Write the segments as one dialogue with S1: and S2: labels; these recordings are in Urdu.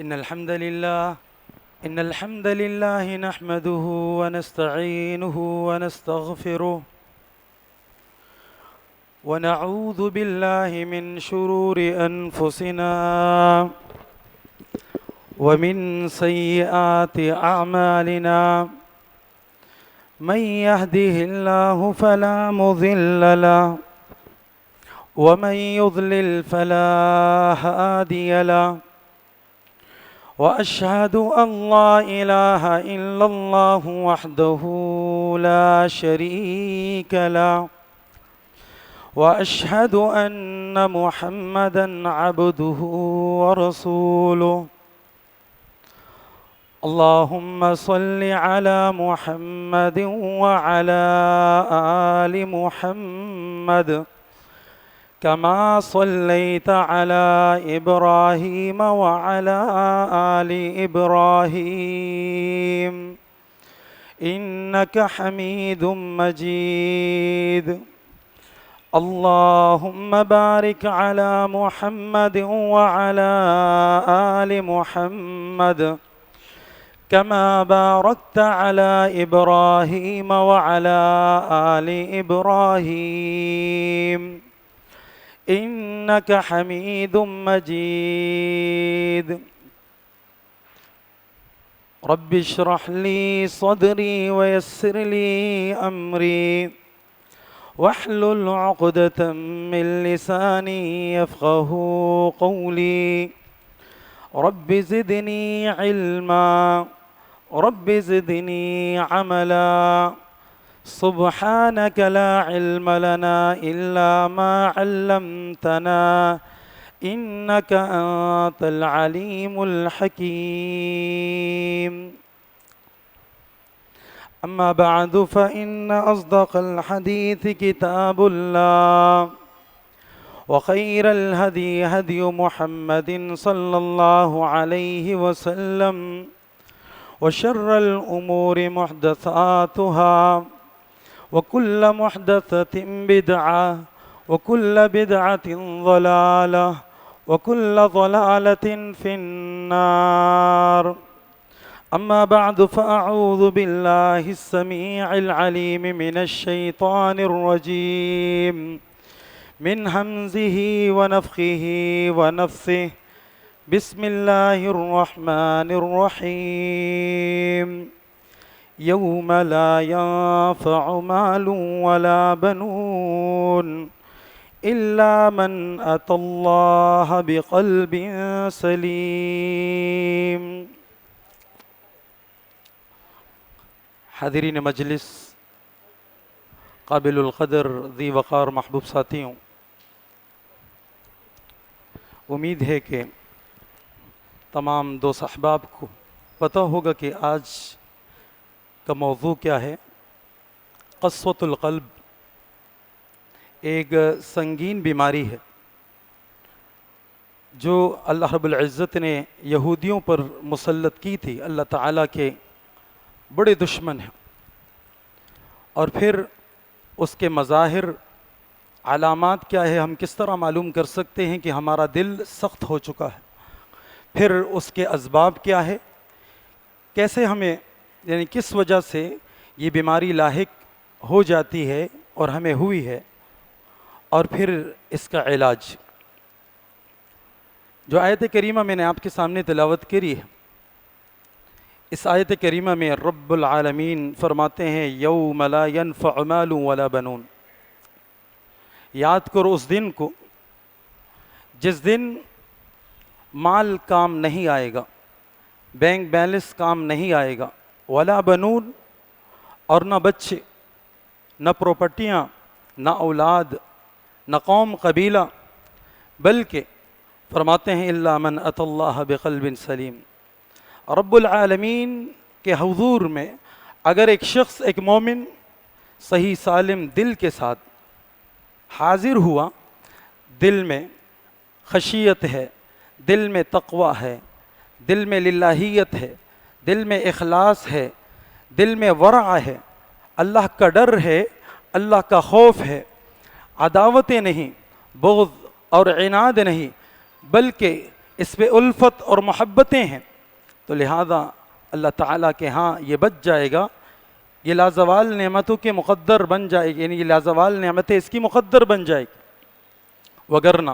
S1: إن الحمد لله نحمده ونستعينه ونستغفره ونعوذ بالله من شرور أنفسنا ومن سيئات أعمالنا من يهده الله فلا مضل له ومن يضلل فلا هادي له وأشهد أن لا إله إلا الله وحده لا شريك له وأشهد أن محمدًا عبده ورسوله اللهم صل على محمد وعلى آل محمد كما صليت على إبراهيم وعلى آل إبراهيم إنك حميد مجيد اللهم بارك على محمد وعلى آل محمد كما باركت على إبراهيم وعلى آل إبراهيم إنك حميد مجيد رب اشرح لي صدري ويسر لي أمري واحلل عقدة من لساني يفقه قولي رب زدني علما رب زدني عملا سبحانك لا علم لنا إلا ما علمتنا إنك أنت العليم الحكيم أما بعد فإن أصدق الحديث كتاب الله وخير الهدي هدي محمد صلى الله عليه وسلم وشر الأمور محدثاتها وكل محدثة بدعة وكل بدعة ضلالة وكل ضلالة في النار أما بعد فأعوذ بالله السميع العليم من الشيطان الرجيم من همزه ونفخه ونفثه بسم الله الرحمن الرحيم يوم لا ينفع مال ولا بنون إلا من أتى الله بقلب سليم حاضرین مجلس، قابل القدر ذی وقار محبوب ساتھیوں، امید ہے کہ تمام دوست احباب کو پتہ ہوگا کہ آج کا موضوع کیا ہے۔ قسوۃ القلب ایک سنگین بیماری ہے جو اللہ رب العزت نے یہودیوں پر مسلط کی تھی۔ اللہ تعالیٰ کے بڑے دشمن ہیں، اور پھر اس کے مظاہر علامات کیا ہے، ہم کس طرح معلوم کر سکتے ہیں کہ ہمارا دل سخت ہو چکا ہے؟ پھر اس کے اسباب کیا ہے، کیسے ہمیں یعنی کس وجہ سے یہ بیماری لاحق ہو جاتی ہے اور ہمیں ہوئی ہے، اور پھر اس کا علاج۔ جو آیت کریمہ میں نے آپ کے سامنے تلاوت کری ہے، اس آیت کریمہ میں رب العالمین فرماتے ہیں یوم لا ینفع مال ولا بنون، یاد کرو اس دن کو جس دن مال کام نہیں آئے گا، بینک بیلنس کام نہیں آئے گا، ولا بنون اور نہ بچے، نہ پراپرٹیاں، نہ اولاد، نہ قوم قبیلہ، بلکہ فرماتے ہیں الا من اتی اللہ بقلب سلیم۔ رب العالمین کے حضور میں اگر ایک شخص، ایک مومن صحیح سالم دل کے ساتھ حاضر ہوا، دل میں خشیت ہے، دل میں تقوی ہے، دل میں للہیت ہے، دل میں اخلاص ہے، دل میں ورع ہے، اللہ کا ڈر ہے، اللہ کا خوف ہے، عداوتیں نہیں، بغض اور عناد نہیں، بلکہ اس پہ الفت اور محبتیں ہیں، تو لہذا اللہ تعالیٰ کے ہاں یہ بچ جائے گا، یہ لازوال نعمتوں کے مقدر بن جائے گی، یعنی یہ لازوال نعمتیں اس کی مقدر بن جائے گی، وگرنہ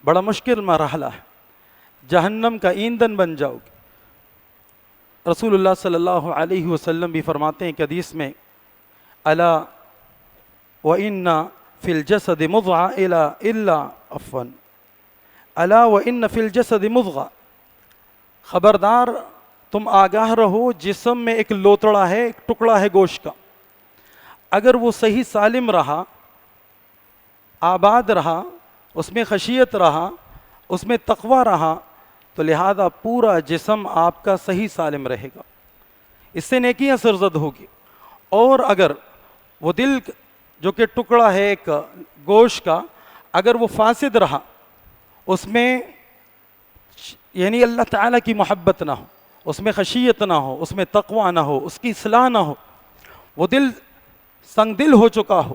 S1: بڑا مشکل مرحلہ ہے، جہنم کا ایندھن بن جاؤ گے۔ رسول اللہ صلی اللہ علیہ وسلم بھی فرماتے ہیں کہ حدیث میں، الا وان فی الجسد مضغہ الا عفوا الا وان فی الجسد مضغہ، خبردار تم آگاہ رہو، جسم میں ایک لوتڑا ہے، ایک ٹکڑا ہے گوشت کا، اگر وہ صحیح سالم رہا، آباد رہا، اس میں خشیت رہا، اس میں تقوی رہا، تو لہذا پورا جسم آپ کا صحیح سالم رہے گا، اس سے نیکیاں سرزد ہوگی۔ اور اگر وہ دل جو کہ ٹکڑا ہے ایک گوشت کا، اگر وہ فاسد رہا، اس میں یعنی اللہ تعالیٰ کی محبت نہ ہو، اس میں خشیت نہ ہو، اس میں تقوی نہ ہو، اس کی اصلاح نہ ہو، وہ دل سنگ دل ہو چکا ہو،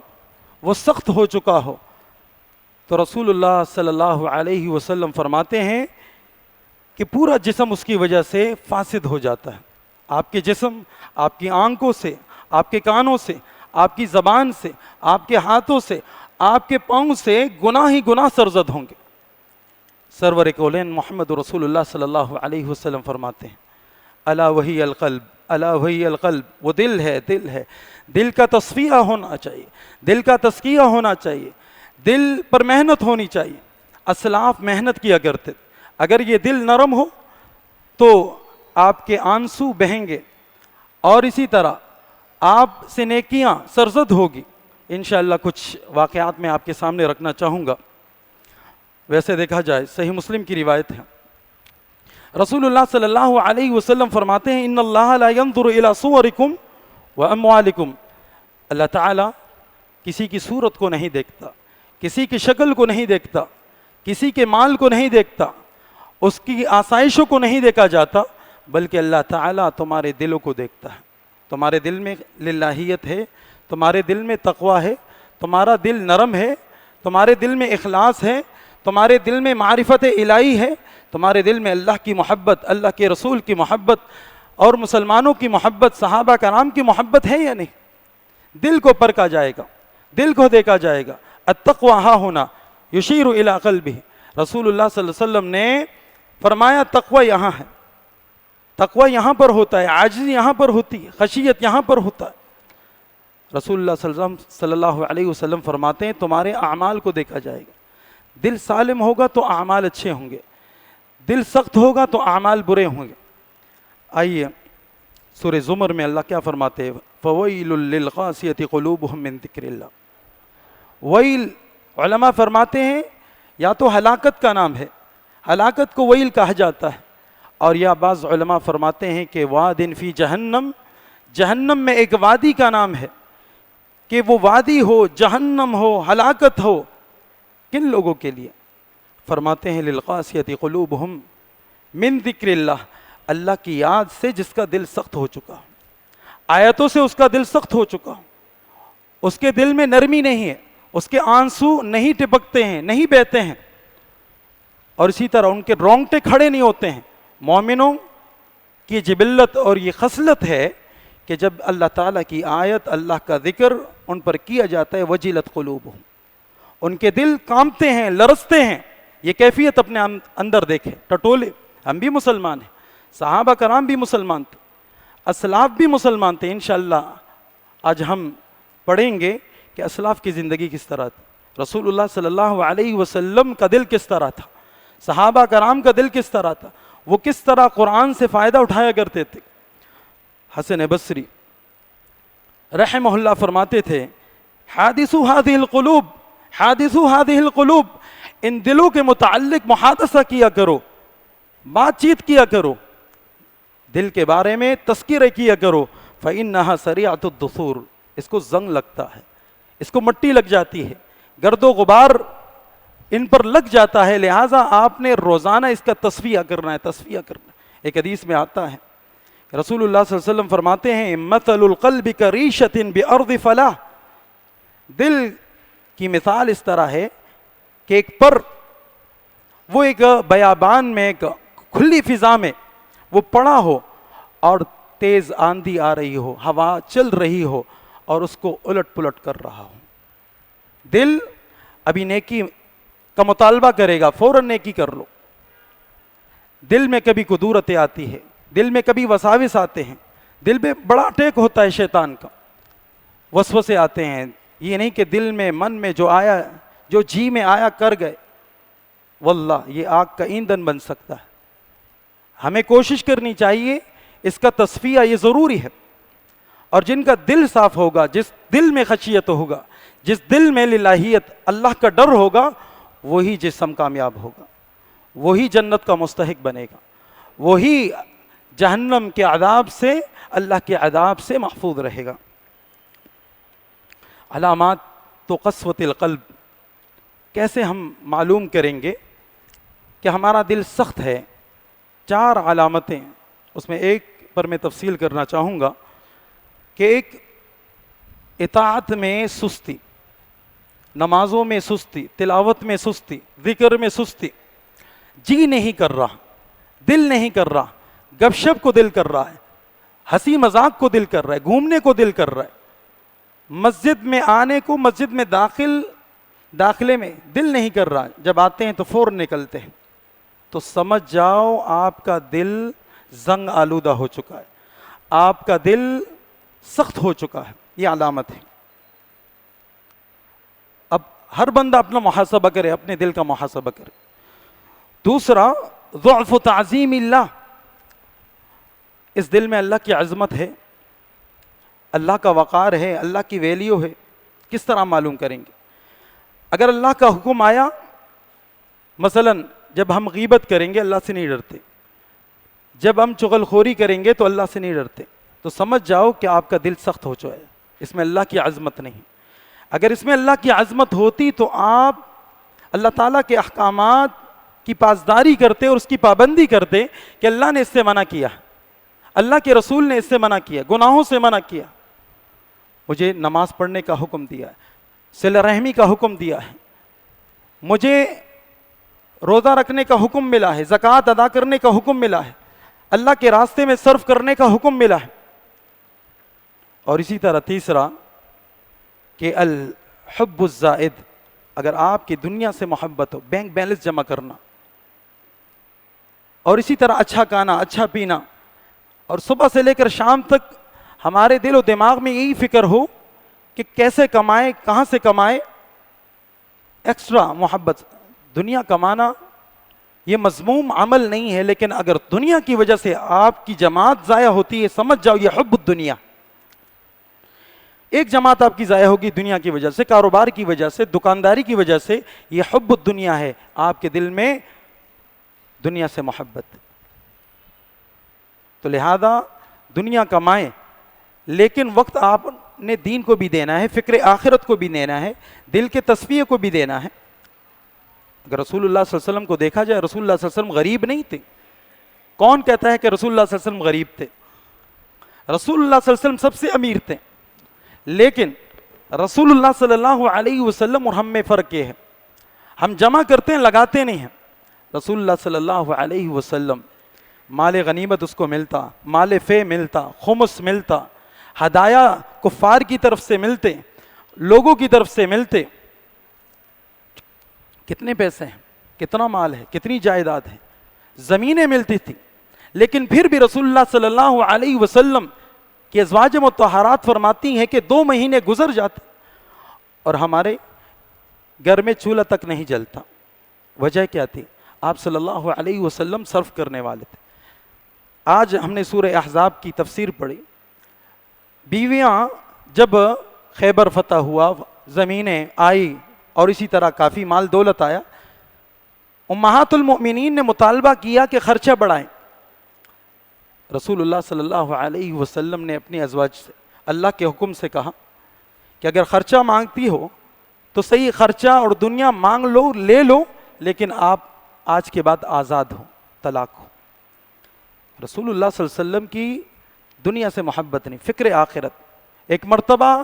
S1: وہ سخت ہو چکا ہو، تو رسول اللہ صلی اللہ علیہ وسلم فرماتے ہیں کہ پورا جسم اس کی وجہ سے فاسد ہو جاتا ہے۔ آپ کے جسم، آپ کی آنکھوں سے، آپ کے کانوں سے، آپ کی زبان سے، آپ کے ہاتھوں سے، آپ کے پاؤں سے گناہ ہی گناہ سرزد ہوں گے۔ سرور کولین محمد رسول اللہ صلی اللہ علیہ وسلم فرماتے ہیں، الا وہی القلب، الا وہی القلب، وہ دل ہے، دل ہے، دل کا تصفیہ ہونا چاہیے، دل کا تزکیہ ہونا چاہیے، دل پر محنت ہونی چاہیے۔ اسلاف محنت کیا کرتے، اگر یہ دل نرم ہو تو آپ کے آنسو بہیں گے، اور اسی طرح آپ سے نیکیاں سرزد ہوگی۔ انشاءاللہ کچھ واقعات میں آپ کے سامنے رکھنا چاہوں گا۔ ویسے دیکھا جائے صحیح مسلم کی روایت ہے، رسول اللہ صلی اللہ علیہ وسلم فرماتے ہیں، ان اللہ لا ينظر الى صورکم واموالکم، اللہ تعالیٰ کسی کی صورت کو نہیں دیکھتا، کسی کی شکل کو نہیں دیکھتا، کسی کے مال کو نہیں دیکھتا، اس کی آسائشوں کو نہیں دیکھا جاتا، بلکہ اللہ تعالیٰ تمہارے دلوں کو دیکھتا ہے۔ تمہارے دل میں للہیت ہے، تمہارے دل میں تقوی ہے، تمہارا دل نرم ہے، تمہارے دل میں اخلاص ہے، تمہارے دل میں معرفت الہی ہے، تمہارے دل میں اللہ کی محبت، اللہ کے رسول کی محبت اور مسلمانوں کی محبت، صحابہ کرام کی محبت ہے یا نہیں؟ دل کو پرکھا جائے گا، دل کو دیکھا جائے گا۔ التقوی ہا ہونا یشیر الی قلبہ، رسول اللہ صلی اللہ علیہ وسلم نے فرمایا تقوی یہاں ہے، تقوی یہاں پر ہوتا ہے، عاجزی یہاں پر ہوتی ہے، خشیت یہاں پر ہوتا ہے۔ رسول اللہ صلی اللہ علیہ وسلم فرماتے ہیں تمہارے اعمال کو دیکھا جائے گا، دل سالم ہوگا تو اعمال اچھے ہوں گے، دل سخت ہوگا تو اعمال برے ہوں گے۔ آئیے سورہ زمر میں اللہ کیا فرماتے ہیں، فویل للقاسیۃ قلوبہم من ذکر اللہ۔ ویل علماء فرماتے ہیں یا تو ہلاکت کا نام ہے، ہلاکت کو ویل کہا جاتا ہے، اور یا بعض علماء فرماتے ہیں کہ واد فی جہنم، جہنم میں ایک وادی کا نام ہے، کہ وہ وادی ہو، جہنم ہو، ہلاکت ہو، کن لوگوں کے لیے؟ فرماتے ہیں للقاسیۃ قلوبہم من ذکر اللہ، اللہ کی یاد سے جس کا دل سخت ہو چکا، آیتوں سے اس کا دل سخت ہو چکا، اس کے دل میں نرمی نہیں ہے، اس کے آنسو نہیں ٹپکتے ہیں، نہیں بہتے ہیں، اور اسی طرح ان کے رونگٹے کھڑے نہیں ہوتے ہیں۔ مومنوں کی جبلت اور یہ خصلت ہے کہ جب اللہ تعالیٰ کی آیت، اللہ کا ذکر ان پر کیا جاتا ہے، وجلت قلوبہم، ان کے دل کانپتے ہیں، لرزتے ہیں۔ یہ کیفیت اپنے اندر دیکھیں، ٹٹولے، ہم بھی مسلمان ہیں، صحابہ کرام بھی مسلمان تھے، اسلاف بھی مسلمان تھے۔ انشاءاللہ آج ہم پڑھیں گے کہ اسلاف کی زندگی کس طرح تھی، رسول اللہ صلی اللہ علیہ وسلم کا دل کس طرح تھا، صحابہ کرام کا دل کس طرح تھا، وہ کس طرح قرآن سے فائدہ اٹھایا کرتے تھے۔ حسن بصری رحمہ اللہ فرماتے تھے، حادثو هذه القلوب، حادثو هذه القلوب، ان دلوں کے متعلق محادثہ کیا کرو، بات چیت کیا کرو، دل کے بارے میں تذکرہ کیا کرو، فإنها سریعۃ الدثور، اس کو زنگ لگتا ہے، اس کو مٹی لگ جاتی ہے، گرد و غبار ان پر لگ جاتا ہے، لہٰذا آپ نے روزانہ اس کا تصفیہ کرنا ہے، تصفیہ کرنا ہے۔ ایک حدیث میں آتا ہے، رسول اللہ صلی اللہ علیہ وسلم فرماتے ہیں، مثل القلب کریشۃ بأرض فلاح، دل کی مثال اس طرح ہے کہ ایک پر وہ ایک بیابان میں، ایک کھلی فضا میں وہ پڑا ہو اور تیز آندھی آ رہی ہو، ہوا چل رہی ہو اور اس کو الٹ پلٹ کر رہا ہو، دل ابھی نیکی کا مطالبہ کرے گا، فوراً نیکی کر لو. دل میں کبھی کدورتیں آتی ہے، دل میں کبھی وساوس آتے ہیں، دل میں بڑا اٹیک ہوتا ہے شیطان کا، وسوسے آتے ہیں. یہ نہیں کہ دل میں من میں جو آیا، جو جی میں آیا کر گئے، واللہ یہ آگ کا ایندھن بن سکتا ہے. ہمیں کوشش کرنی چاہیے، اس کا تصفیہ یہ ضروری ہے. اور جن کا دل صاف ہوگا، جس دل میں خشیت ہوگا، جس دل میں للہیت، اللہ کا ڈر ہوگا، وہی جسم کامیاب ہوگا، وہی جنت کا مستحق بنے گا، وہی جہنم کے عذاب سے، اللہ کے عذاب سے محفوظ رہے گا. علامات تو قسوۃ القلب، کیسے ہم معلوم کریں گے کہ ہمارا دل سخت ہے؟ 4 علامتیں، اس میں ایک پر میں تفصیل کرنا چاہوں گا کہ ایک اطاعت میں سستی، نمازوں میں سستی، تلاوت میں سستی، ذکر میں سستی، جی نہیں کر رہا، دل نہیں کر رہا، گپ شپ کو دل کر رہا ہے، ہنسی مذاق کو دل کر رہا ہے، گھومنے کو دل کر رہا ہے، مسجد میں آنے کو، مسجد میں داخلے میں دل نہیں کر رہا، جب آتے ہیں تو فوراً نکلتے ہیں. تو سمجھ جاؤ آپ کا دل زنگ آلودہ ہو چکا ہے، آپ کا دل سخت ہو چکا ہے. یہ علامت ہے. اب ہر بندہ اپنا محاسبہ کرے، اپنے دل کا محاسبہ کرے. دوسرا، ضعف تعظیم اللہ، اس دل میں اللہ کی عظمت ہے، اللہ کا وقار ہے، اللہ کی ویلیو ہے. کس طرح معلوم کریں گے؟ اگر اللہ کا حکم آیا، مثلا جب ہم غیبت کریں گے اللہ سے نہیں ڈرتے، جب ہم چغل خوری کریں گے تو اللہ سے نہیں ڈرتے، تو سمجھ جاؤ کہ آپ کا دل سخت ہو چکا ہے، اس میں اللہ کی عظمت نہیں. اگر اس میں اللہ کی عظمت ہوتی تو آپ اللہ تعالیٰ کے احکامات کی پاسداری کرتے اور اس کی پابندی کرتے کہ اللہ نے اس سے منع کیا، اللہ کے رسول نے اس سے منع کیا، گناہوں سے منع کیا، مجھے نماز پڑھنے کا حکم دیا ہے، صلہ رحمی کا حکم دیا ہے، مجھے روزہ رکھنے کا حکم ملا ہے، زکوٰۃ ادا کرنے کا حکم ملا ہے، اللہ کے راستے میں صرف کرنے کا حکم ملا ہے. اور اسی طرح تیسرا کہ الحب الزائد، اگر آپ کی دنیا سے محبت ہو، بینک بیلنس جمع کرنا، اور اسی طرح اچھا کھانا، اچھا پینا، اور صبح سے لے کر شام تک ہمارے دل و دماغ میں یہی فکر ہو کہ کیسے کمائے، کہاں سے کمائے، ایکسٹرا محبت. دنیا کمانا یہ مذموم عمل نہیں ہے، لیکن اگر دنیا کی وجہ سے آپ کی جماعت ضائع ہوتی ہے، سمجھ جاؤ یہ حب الدنیا. ایک جماعت آپ کی ضائع ہوگی دنیا کی وجہ سے، کاروبار کی وجہ سے، دکانداری کی وجہ سے، یہ حب الدنیا ہے، آپ کے دل میں دنیا سے محبت. تو لہذا دنیا کمائیں، لیکن وقت آپ نے دین کو بھی دینا ہے، فکر آخرت کو بھی دینا ہے، دل کے تصفیے کو بھی دینا ہے. اگر رسول اللہ صلی اللہ علیہ وسلم کو دیکھا جائے، رسول اللہ صلی اللہ علیہ وسلم غریب نہیں تھے. کون کہتا ہے کہ رسول اللہ صلی اللہ علیہ وسلم غریب تھے؟ رسول اللہ صلی اللہ علیہ وسلم سب سے امیر تھے. لیکن رسول اللہ صلی اللہ علیہ وسلم اور ہم میں فرق یہ ہے، ہم جمع کرتے ہیں، لگاتے نہیں ہیں. رسول اللہ صلی اللہ علیہ وسلم مال غنیمت اس کو ملتا، مال فے ملتا، خمس ملتا، ہدایہ کفار کی طرف سے ملتے، لوگوں کی طرف سے ملتے. کتنے پیسے ہیں، کتنا مال ہے، کتنی جائیداد ہے، زمینیں ملتی تھی، لیکن پھر بھی رسول اللہ صلی اللہ علیہ وسلم کی ازواج مطہرات فرماتی ہیں کہ 2 مہینے گزر جاتے اور ہمارے گھر میں چولہا تک نہیں جلتا. وجہ کیا تھی؟ آپ صلی اللہ علیہ وسلم صرف کرنے والے تھے. آج ہم نے سورہ احزاب کی تفسیر پڑھی. بیویاں جب خیبر فتح ہوا، زمینیں آئی اور اسی طرح کافی مال دولت آیا، امہات المؤمنین نے مطالبہ کیا کہ خرچہ بڑھائیں. رسول اللہ صلی اللہ علیہ وسلم نے اپنی ازواج سے اللہ کے حکم سے کہا کہ اگر خرچہ مانگتی ہو تو صحیح خرچہ اور دنیا مانگ لو، لے لو، لیکن آپ آج کے بعد آزاد ہو، طلاق ہو. رسول اللہ صلی اللہ علیہ وسلم کی دنیا سے محبت نہیں، فکر آخرت. ایک مرتبہ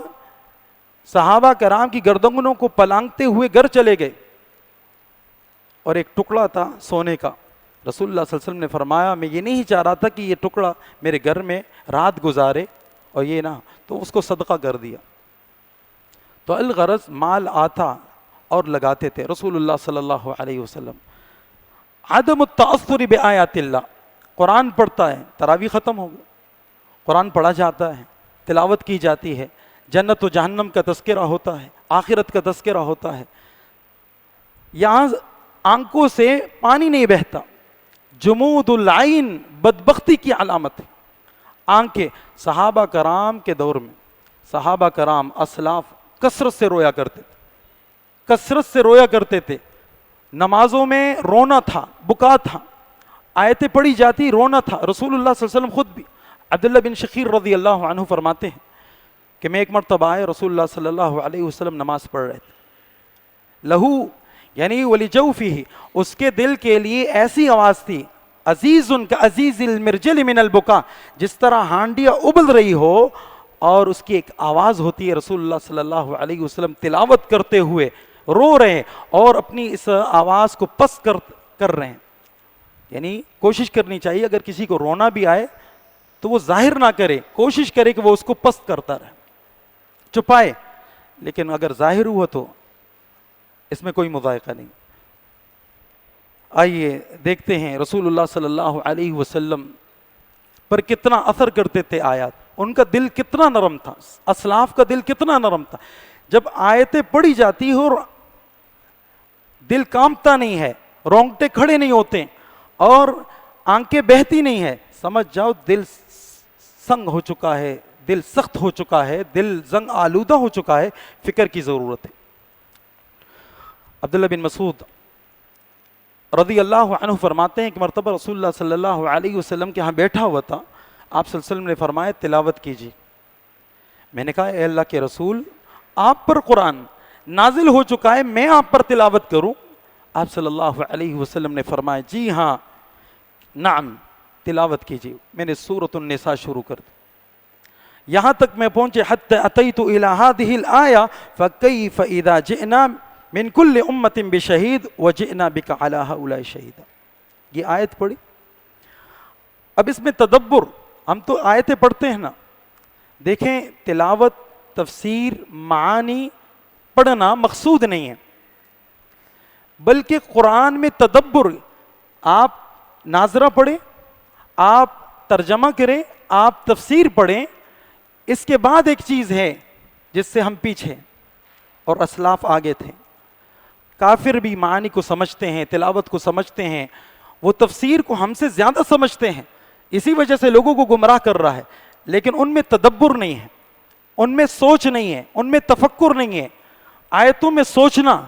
S1: صحابہ کرام کی گردنوں کو پلانگتے ہوئے گھر چلے گئے. اور ایک ٹکڑا تھا سونے کا. رسول اللہ صلی اللہ علیہ وسلم نے فرمایا میں یہ نہیں چاہ رہا تھا کہ یہ ٹکڑا میرے گھر میں رات گزارے اور یہ نہ، تو اس کو صدقہ کر دیا. تو الغرض مال آتا اور لگاتے تھے رسول اللہ صلی اللہ علیہ وسلم. عدم التأثر بآیات اللہ، قرآن پڑھتا ہے، تراویح ختم ہو گئی، قرآن پڑھا جاتا ہے، تلاوت کی جاتی ہے، جنت و جہنم کا تذکرہ ہوتا ہے، آخرت کا تذکرہ ہوتا ہے، یہاں آنکھوں سے پانی نہیں بہتا. جمود العین بدبختی کی علامت ہے. آنکھیں صحابہ کرام کے دور میں صحابہ کرام اسلاف کثرت سے رویا کرتے تھے، کثرت سے رویا کرتے تھے. نمازوں میں رونا تھا، بکا تھا، آیتیں پڑھی جاتی رونا تھا. رسول اللہ صلی اللہ علیہ وسلم خود بھی عبداللہ بن شخیر رضی اللہ عنہ فرماتے ہیں کہ میں ایک مرتبہ آئے، رسول اللہ صلی اللہ علیہ وسلم نماز پڑھ رہے تھے. لہو یعنی ولجوفہ، اس کے دل کے لیے ایسی آواز تھی، عزیز کا عزیز المرجل من البکا، جس طرح ہانڈیاں ابل رہی ہو اور اس کی ایک آواز ہوتی ہے. رسول اللہ صلی اللہ علیہ وسلم تلاوت کرتے ہوئے رو رہے ہیں اور اپنی اس آواز کو پست کر رہے ہیں. یعنی کوشش کرنی چاہیے اگر کسی کو رونا بھی آئے تو وہ ظاہر نہ کرے، کوشش کرے کہ وہ اس کو پست کرتا رہے، چھپائے. لیکن اگر ظاہر ہوا تو اس میں کوئی مذائقہ نہیں. آئیے دیکھتے ہیں رسول اللہ صلی اللہ علیہ وسلم پر کتنا اثر کرتے تھے آیات. ان کا دل کتنا نرم تھا، اسلاف کا دل کتنا نرم تھا. جب آیتیں پڑھی جاتی ہو اور دل کانپتا نہیں ہے، رونگٹے کھڑے نہیں ہوتے اور آنکھیں بہتی نہیں ہے، سمجھ جاؤ دل سنگ ہو چکا ہے، دل سخت ہو چکا ہے، دل زنگ آلودہ ہو چکا ہے، فکر کی ضرورت ہے. عبداللہ بن مسعود رضی اللہ عنہ فرماتے ہیں کہ مرتبہ رسول اللہ صلی اللہ علیہ وسلم کے ہاں بیٹھا ہوا تھا، آپ صلی اللہ علیہ وسلم نے فرمایا تلاوت کیجیے. میں نے کہا اے اللہ کے رسول، آپ پر قرآن نازل ہو چکا ہے، میں آپ پر تلاوت کروں؟ آپ صلی اللہ علیہ وسلم نے فرمایا جی ہاں نعم تلاوت کیجیے. میں نے سورۃ النساء شروع کر دی، یہاں تک میں پہنچے حتی اتیت الی ہذہ الآیہ فکیف اذا جئنا من کل امت بشہید وجئنا بک علی ہؤلاء شہیدا. یہ آیت پڑھی. اب اس میں تدبر، ہم تو آیتیں پڑھتے ہیں نا، دیکھیں تلاوت، تفسیر، معانی پڑھنا مقصود نہیں ہے، بلکہ قرآن میں تدبر. آپ ناظرہ پڑھیں، آپ ترجمہ کریں، آپ تفسیر پڑھیں. اس کے بعد ایک چیز ہے جس سے ہم پیچھے اور اسلاف آگے تھے. کافر بھی معانی کو سمجھتے ہیں، تلاوت کو سمجھتے ہیں، وہ تفسیر کو ہم سے زیادہ سمجھتے ہیں، اسی وجہ سے لوگوں کو گمراہ کر رہا ہے. لیکن ان میں تدبر نہیں ہے، ان میں سوچ نہیں ہے، ان میں تفکر نہیں ہے. آیتوں میں سوچنا،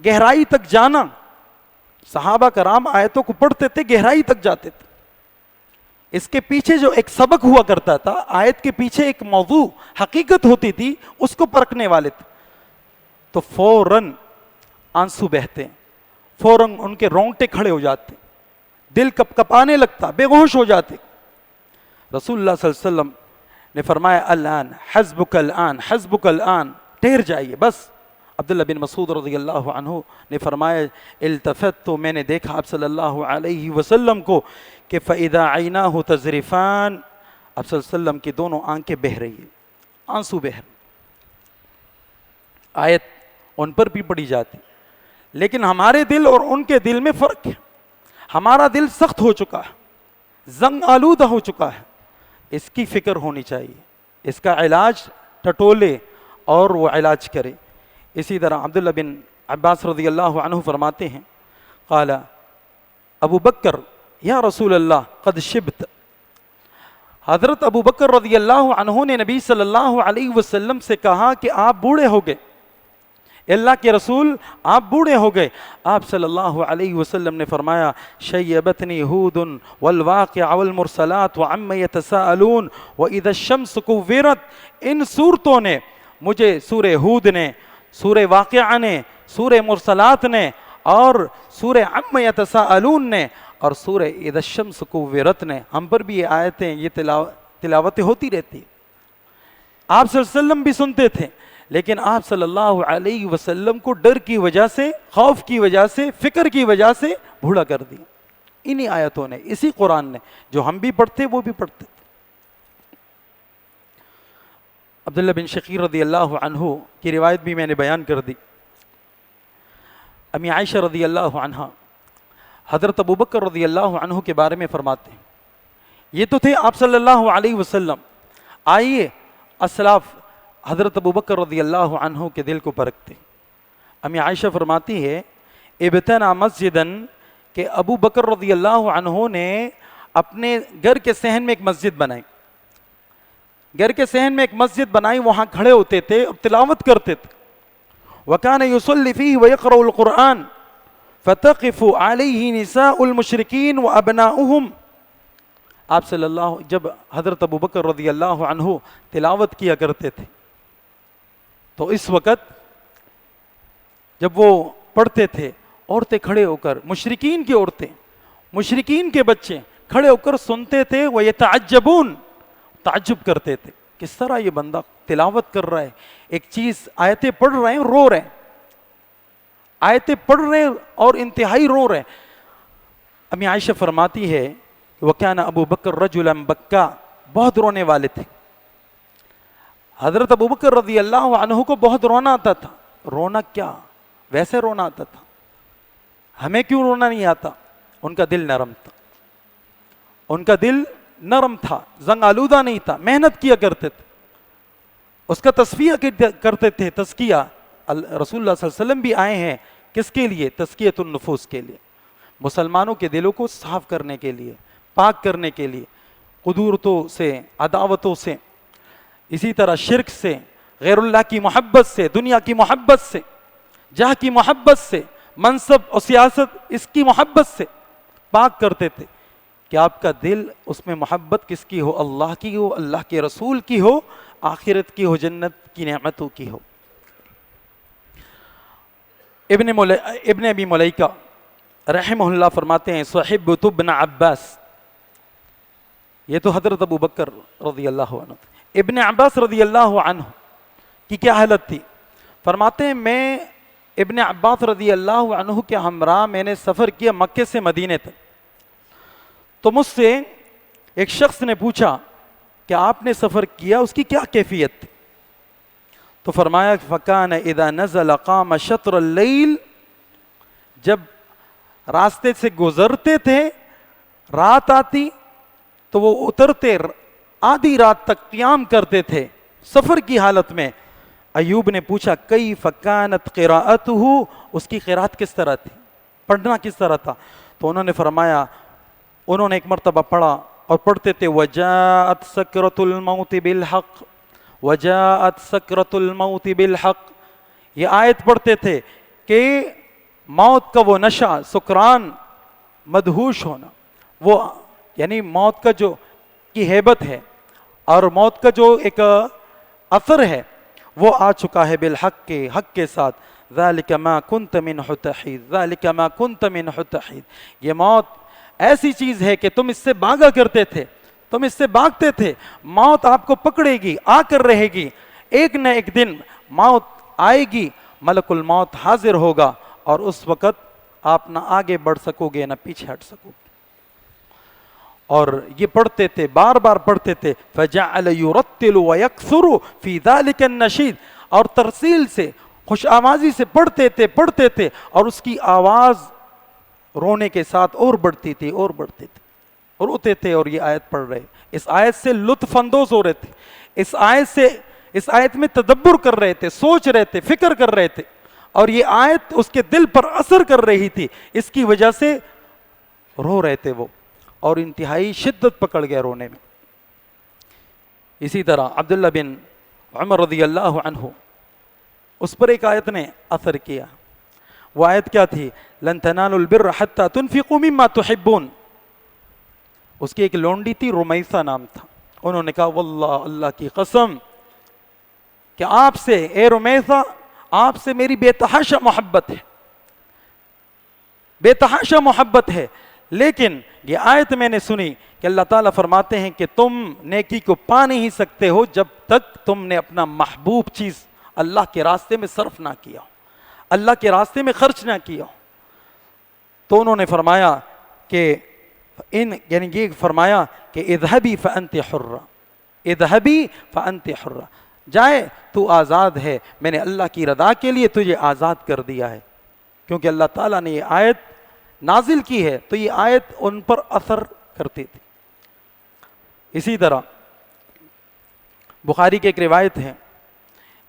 S1: گہرائی تک جانا. صحابہ کرام آیتوں کو پڑھتے تھے، گہرائی تک جاتے تھے. اس کے پیچھے جو ایک سبق ہوا کرتا تھا، آیت کے پیچھے ایک موضوع حقیقت ہوتی تھی، اس کو پرکھنے والے تھے. تو فوراً آنسو بہتے، فوراً ان کے رونگٹے کھڑے ہو جاتے، دل کپ کپانے لگتا، بے ہوش ہو جاتے. رسول اللہ صلی اللہ علیہ وسلم نے فرمایا الان حسبک الان حسبک الان، ٹھہر جائیے بس. عبداللہ بن مسعود رضی اللہ عنہ نے فرمایا التفت، تو میں نے دیکھا آپ صلی اللہ علیہ وسلم کو کہ فَإِذَا عَيْنَاهُ تَذْرِفَانِ، آپ صلی اللہ علیہ وسلم کی دونوں آنکھیں بہہ رہی ہیں، آنسو بہہ رہے. آیت ان پر بھی پڑھی جاتی، لیکن ہمارے دل اور ان کے دل میں فرق ہے. ہمارا دل سخت ہو چکا ہے، زنگ آلودہ ہو چکا ہے. اس کی فکر ہونی چاہیے، اس کا علاج ٹٹولے اور وہ علاج کرے. اسی طرح عبداللہ بن عباس رضی اللہ عنہ فرماتے ہیں قال ابو بکر یا رسول اللہ قد شبت. حضرت ابو بکر رضی اللہ عنہ نے نبی صلی اللہ علیہ وسلم سے کہا کہ آپ بوڑھے ہو گئے، اللہ کے رسول آپ بوڑھے ہو گئے. آپ صلی اللہ علیہ وسلم نے فرمایا شیبتنی ہود والواقع والمرسلات وعم یتساءلون واذا الشمس کورت. ان صورتوں نے مجھے، سورہ ہود نے، سورہ واقعہ نے، سورہ مرسلات نے اور سورہ عم یتساءلون نے اور سورہ اذا الشمس کورت نے، ہم پر بھی یہ آیتیں، یہ تلاوتیں ہوتی رہتی. آپ صلی اللہ علیہ وسلم بھی سنتے تھے، لیکن آپ صلی اللہ علیہ وسلم کو ڈر کی وجہ سے، خوف کی وجہ سے، فکر کی وجہ سے بوڑھا کر دیا انہی آیتوں نے، اسی قرآن نے، جو ہم بھی پڑھتے وہ بھی پڑھتے تھے۔ عبداللہ بن شقیق رضی اللہ عنہ کی روایت بھی میں نے بیان کر دی۔ امی عائشہ رضی اللہ عنہ حضرت ابوبکر رضی اللہ عنہ کے بارے میں فرماتے ہیں، یہ تو تھے آپ صلی اللہ علیہ وسلم، آئیے اسلاف حضرت ابوبکر رضی اللہ عنہ کے دل کو پرکھتے۔ امی عائشہ فرماتی ہے ابتنا مسجدن، کہ ابو بکر رضی اللہ عنہ نے اپنے گھر کے صحن میں ایک مسجد بنائی، گھر کے صحن میں ایک مسجد بنائی، وہاں کھڑے ہوتے تھے اور تلاوت کرتے تھے۔ وَكَانَ يُصَلِّ فِيهِ وَيَقْرَأُ الْقُرْآنَ فَتَقِفُ عَلَيْهِ نِسَاءُ الْمُشْرِكِينَ وَأَبْنَاؤُهُمْ۔ آپ صلی اللہ، جب حضرت ابو بکر رضی اللہ عنہ تلاوت کیا کرتے تھے تو اس وقت جب وہ پڑھتے تھے، عورتیں کھڑے ہو کر، مشرکین کی عورتیں، مشرکین کے بچے کھڑے ہو کر سنتے تھے، وَيَتَعَجَّبُونَ، تعجب کرتے تھے کس طرح یہ بندہ تلاوت کر رہا ہے، ایک چیز آیتیں پڑھ رہے ہیں، رو رہے ہیں، آیتیں پڑھ رہے ہیں اور انتہائی رو رہے ہیں۔ امی عائشہ فرماتی ہے وَكَانَ ابو بکر رَجُلًا بَكَّا، بہت رونے والے تھے۔ حضرت ابو بکر رضی اللہ عنہ کو بہت رونا آتا تھا۔ رونا کیا، ویسے رونا آتا تھا، ہمیں کیوں رونا نہیں آتا؟ ان کا دل نرم تھا، ان کا دل نرم تھا، زنگ آلودہ نہیں تھا، محنت کیا کرتے تھے، اس کا تصفیہ کرتے تھے۔ تزکیہ، رسول اللہ صلی اللہ علیہ وسلم بھی آئے ہیں کس کے لیے؟ تزکیۃ النفوس کے لیے، مسلمانوں کے دلوں کو صاف کرنے کے لیے، پاک کرنے کے لیے، قدورتوں سے، عداوتوں سے، اسی طرح شرک سے، غیر اللہ کی محبت سے، دنیا کی محبت سے، جاہ کی محبت سے، منصب اور سیاست اس کی محبت سے پاک کرتے تھے کہ آپ کا دل اس میں محبت کس کی ہو؟ اللہ کی ہو، اللہ کے رسول کی ہو، آخرت کی ہو، جنت کی نعمتوں کی ہو۔ ابن ابی ملیکہ رحمہ اللہ فرماتے ہیں صحبت ابن عباس، یہ تو حضرت ابو بکر رضی اللہ عنہ، ابن عباس رضی اللہ عنہ کی کیا حالت تھی؟ فرماتے ہیں میں ابن عباس رضی اللہ عنہ کے ہمراہ میں نے سفر کیا مکے سے مدینے تک، تو مجھ سے ایک شخص نے پوچھا کہ آپ نے سفر کیا، اس کی کیا کیفیت تھی؟ تو فرمایا فَكَانَ إِذَا نَزَلَ قَامَ شَطْرَ اللَّيْلِ، جب راستے سے گزرتے تھے، رات آتی تو وہ اترتے، آدھی رات تک قیام کرتے تھے سفر کی حالت میں۔ ایوب نے پوچھا کیف کانت قراءتہ، اس کی قرات کس طرح تھی، پڑھنا کس طرح تھا؟ تو انہوں نے فرمایا، انہوں نے ایک مرتبہ پڑھا اور پڑھتے تھے وجاءت سکرۃ الموت بالحق، وجاءت سکرۃ الموت بالحق، یہ آیت پڑھتے تھے کہ موت کا وہ نشہ، سکران، مدہوش ہونا، وہ یعنی موت کا جو کی ہیبت ہے اور موت کا جو ایک اثر ہے وہ آ چکا ہے، بالحق کے، حق کے ساتھ۔ ذالک ما کنت منہ تحید، ذالک ما کنت منہ تحید، یہ موت ایسی چیز ہے کہ تم اس سے بھاگا کرتے تھے، تم اس سے بھاگتے تھے، موت آپ کو پکڑے گی، آ کر رہے گی، ایک نہ ایک دن موت آئے گی، ملک الموت حاضر ہوگا اور اس وقت آپ نہ آگے بڑھ سکو گے نہ پیچھے ہٹ سکو گے۔ اور یہ پڑھتے تھے، بار بار پڑھتے تھے فَجَعَلَ يُرَتِّلُ وَيَكْثُرُ فِي ذَلِكَ النَّشِيدِ، اور ترسیل سے، خوش آوازی سے پڑھتے تھے اور اس کی آواز رونے کے ساتھ اور بڑھتی تھی اور بڑھتی تھی، اور روتے تھے اور یہ آیت پڑھ رہے، اس آیت سے لطف اندوز ہو رہے تھے، اس آیت میں تدبر کر رہے تھے، سوچ رہے تھے، فکر کر رہے تھے، اور یہ آیت اس کے دل پر اثر کر رہی تھی، اس کی وجہ سے رو رہے تھے وہ، اور انتہائی شدت پکڑ گئے رونے میں۔ اسی طرح عبداللہ بن عمر رضی اللہ عنہ، اس پر ایک آیت نے اثر کیا، وہ آیت کیا تھی؟ لن تنالوا البر حتى تنفقوا مما تحبون، اس کی ایک لونڈی تھی، رمیثہ نام تھا، انہوں نے کہا واللہ، اللہ کی قسم کہ آپ سے، اے رمیثہ، آپ سے میری بے تحاشا محبت ہے، بے تحاشا محبت ہے، لیکن یہ آیت میں نے سنی کہ اللہ تعالیٰ فرماتے ہیں کہ تم نیکی کو پا نہیں سکتے ہو جب تک تم نے اپنا محبوب چیز اللہ کے راستے میں صرف نہ کیا ہو، اللہ کے راستے میں خرچ نہ کیا ہو۔ تو انہوں نے فرمایا کہ یعنی یہ فرمایا کہ اذهبی فانت حرہ، اذهبی فانت حرہ، جائے تو آزاد ہے، میں نے اللہ کی رضا کے لیے تجھے آزاد کر دیا ہے۔ کیونکہ اللہ تعالیٰ نے یہ آیت نازل کی ہے تو یہ آیت ان پر اثر کرتی تھی۔ اسی طرح بخاری کی ایک روایت ہے،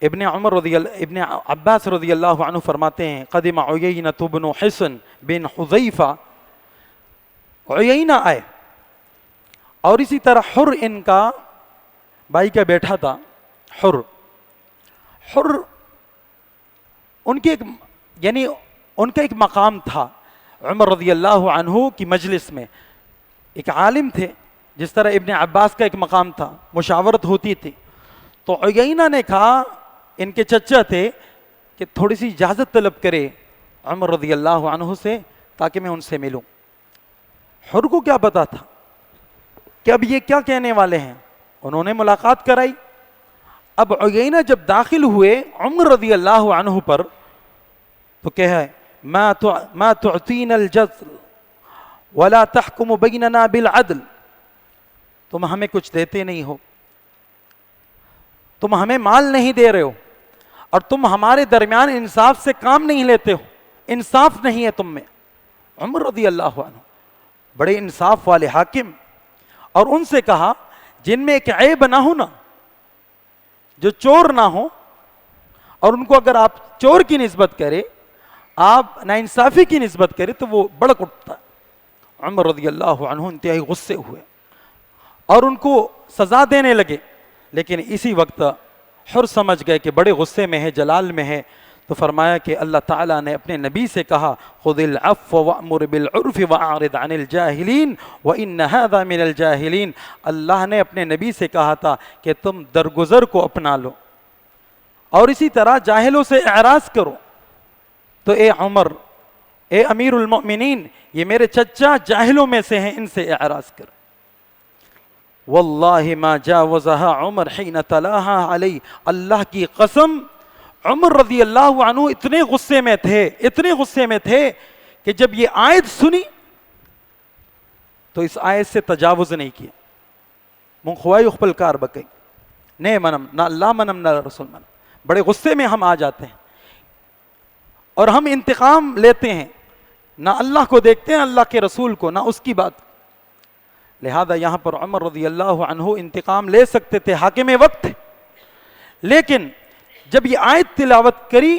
S1: ابن عباس رضی اللہ عنہ فرماتے ہیں قدم عیینۃ بن حصن بن حذیفہ، عیینہ آئے، اور اسی طرح حر ان کا بھائی کا بیٹا تھا، حر ان کے یعنی ان کا ایک مقام تھا عمر رضی اللہ عنہ کی مجلس میں، ایک عالم تھے، جس طرح ابن عباس کا ایک مقام تھا، مشاورت ہوتی تھی۔ تو عیینہ نے کہا، ان کے چچا تھے، کہ تھوڑی سی اجازت طلب کرے عمر رضی اللہ عنہ سے تاکہ میں ان سے ملوں۔ حر کو کیا پتا تھا کہ اب یہ کیا کہنے والے ہیں، انہوں نے ملاقات کرائی۔ اب عیینہ جب داخل ہوئے عمر رضی اللہ عنہ پر تو کہا ما تعطینا الجزل ولا تحکم بیننا بالعدل، تم ہمیں کچھ دیتے نہیں ہو، تم ہمیں مال نہیں دے رہے ہو، اور تم ہمارے درمیان انصاف سے کام نہیں لیتے ہو، انصاف نہیں ہے تم میں۔ عمر رضی اللہ عنہ بڑے انصاف والے حاکم، اور ان سے کہا جن میں ایک عیب نہ ہو نا، جو چور نہ ہو، اور ان کو اگر آپ چور کی نسبت کرے، آپ ناانصافی کی نسبت کرے تو وہ بڑک اٹھتا ہے۔ عمر رضی اللہ عنہ انتہائی غصے ہوئے اور ان کو سزا دینے لگے، لیکن اسی وقت حر سمجھ گئے کہ بڑے غصے میں ہے، جلال میں ہے، تو فرمایا کہ اللہ تعالیٰ نے اپنے نبی سے کہا خذ العفو وأمر بالعرف وأعرض عن الجاہلین وإن هذا من الجاہلین۔ اللہ نے اپنے نبی سے کہا تھا کہ تم درگزر کو اپنا لو اور اسی طرح جاہلوں سے اعراض کرو۔ تو اے عمر، اے امیر المؤمنین، یہ میرے چچا جاہلوں میں سے ہیں، ان سے اعراض کر۔ واللہ ما جاوزها عمر حین تلاها علی، اللہ کی قسم عمر رضی اللہ عنہ اتنے غصے میں تھے کہ جب یہ آیت سنی تو اس آیت سے تجاوز نہیں کیا۔ من خوائی اخبل کار بکئی، نہ منم، نہ اللہ منم نہ رسول منم۔ بڑے غصے میں ہم آ جاتے ہیں اور ہم انتقام لیتے ہیں، نہ اللہ کو دیکھتے ہیں، اللہ کے رسول کو، نہ اس کی بات۔ لہذا یہاں پر عمر رضی اللہ عنہ انتقام لے سکتے تھے، حاکم وقت تھے، لیکن جب یہ آیت تلاوت کری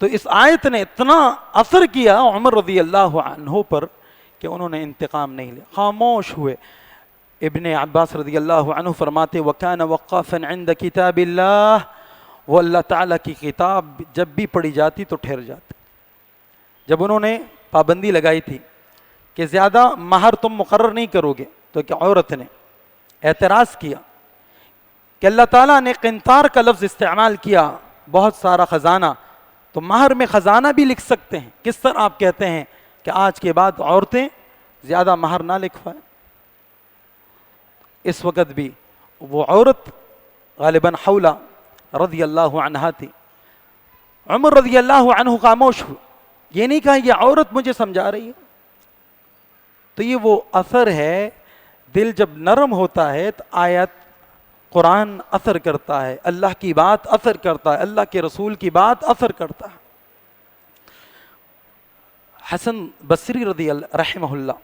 S1: تو اس آیت نے اتنا اثر کیا عمر رضی اللہ عنہ پر کہ انہوں نے انتقام نہیں لیا، خاموش ہوئے۔ ابن عباس رضی اللہ عنہ فرماتے وَكَانَ وَقَّافًا عِنْدَ كِتَابِ اللَّهِ، وہ اللہ تعالیٰ کی کتاب جب بھی پڑھی جاتی تو ٹھہر جاتے۔ جب انہوں نے پابندی لگائی تھی کہ زیادہ مہر تم مقرر نہیں کرو گے، تو کہ عورت نے اعتراض کیا کہ اللہ تعالیٰ نے قنطار کا لفظ استعمال کیا، بہت سارا خزانہ، تو مہر میں خزانہ بھی لکھ سکتے ہیں، کس طرح آپ کہتے ہیں کہ آج کے بعد عورتیں زیادہ مہر نہ لکھوائیں؟ اس وقت بھی وہ عورت غالباً حولہ رضی اللہ عنہا تھی۔ عمر رضی اللہ عنہ خاموش ہوئے، یہ نہیں کہا یہ عورت مجھے سمجھا رہی ہے۔ تو یہ وہ اثر ہے، دل جب نرم ہوتا ہے تو آیت قرآن اثر کرتا ہے، اللہ کی بات اثر کرتا ہے، اللہ کے رسول کی بات اثر کرتا ہے۔ حسن بصری رضی اللہ رحمہ اللہ،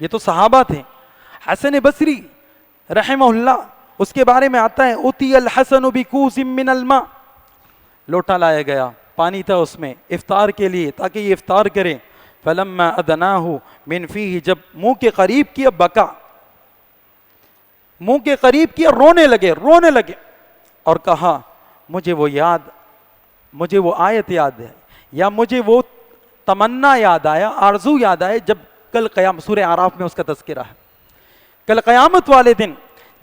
S1: یہ تو صحابہ تھے، حسن بصری رحمہ اللہ، اس کے بارے میں آتا ہے اُتی الحسن بکوس من الماء، لوٹا لایا گیا، پانی تھا اس میں افطار کے لیے تاکہ یہ افطار کریں۔ فلما ادناہ من فیہ، جب منہ کے قریب کیا بکا، منہ کے قریب کیا، رونے لگے اور کہا مجھے وہ آیت یاد ہے، یا مجھے وہ تمنا یاد آیا، آرزو یاد آئے، جب کل قیامت، سورہ اعراف میں اس کا تذکرہ ہے، کل قیامت والے دن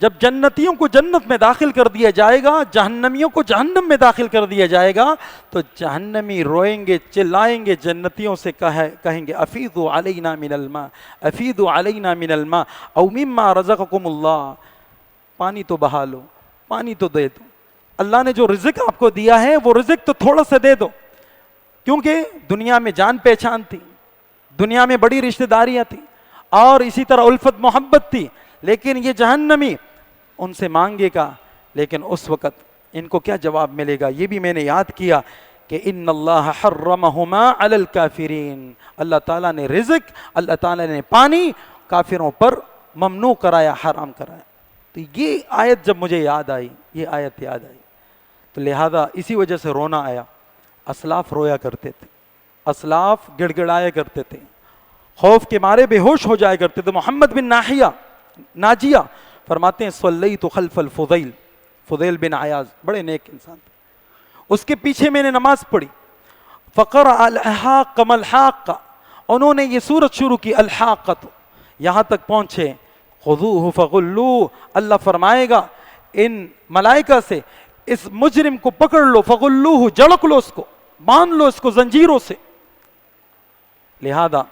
S1: جب جنتیوں کو جنت میں داخل کر دیا جائے گا، جہنمیوں کو جہنم میں داخل کر دیا جائے گا، تو جہنمی روئیں گے، چلائیں گے، جنتیوں سے کہیں گے افیضوا علینا من الماء، افیضوا علینا من الماء او مما رزقکم اللہ، پانی تو بہا لو، پانی تو دے دو۔ اللہ نے جو رزق آپ کو دیا ہے وہ رزق تو تھوڑا سا دے دو، کیونکہ دنیا میں جان پہچان تھی، دنیا میں بڑی رشتہ داریاں تھیں، اور اسی طرح الفت محبت تھی، لیکن یہ جہنمی ان سے مانگے گا، لیکن اس وقت ان کو کیا جواب ملے گا؟ یہ بھی میں نے یاد کیا کہ ان اللہ حرمہما علی الکافرین، اللہ تعالیٰ نے رزق، اللہ تعالیٰ نے پانی کافروں پر ممنوع کرایا، حرام کرایا۔ تو یہ آیت جب مجھے یاد آئی، یہ آیت یاد آئی، تو لہذا اسی وجہ سے رونا آیا۔ اسلاف رویا کرتے تھے، اسلاف گڑ گڑایا کرتے تھے، خوف کے مارے بے ہوش ہو جایا کرتے تھے۔ محمد بن ناجیہ فرماتے ہیں صلیت خلف الفضیل، فضیل بن عیاض بڑے نیک انسان تھے، اس کے پیچھے میں نے نماز پڑھی، فقرأ الحاق ملحاق، انہوں نے یہ سورت شروع کی الحاقۃ، یہاں تک پہنچے خذوہ فغلوہ، اللہ فرمائے گا ان ملائکہ سے اس مجرم کو پکڑ لو، فغلوہ، جڑک لو، اس کو باندھ لو، اس کو زنجیروں سے۔ لہذا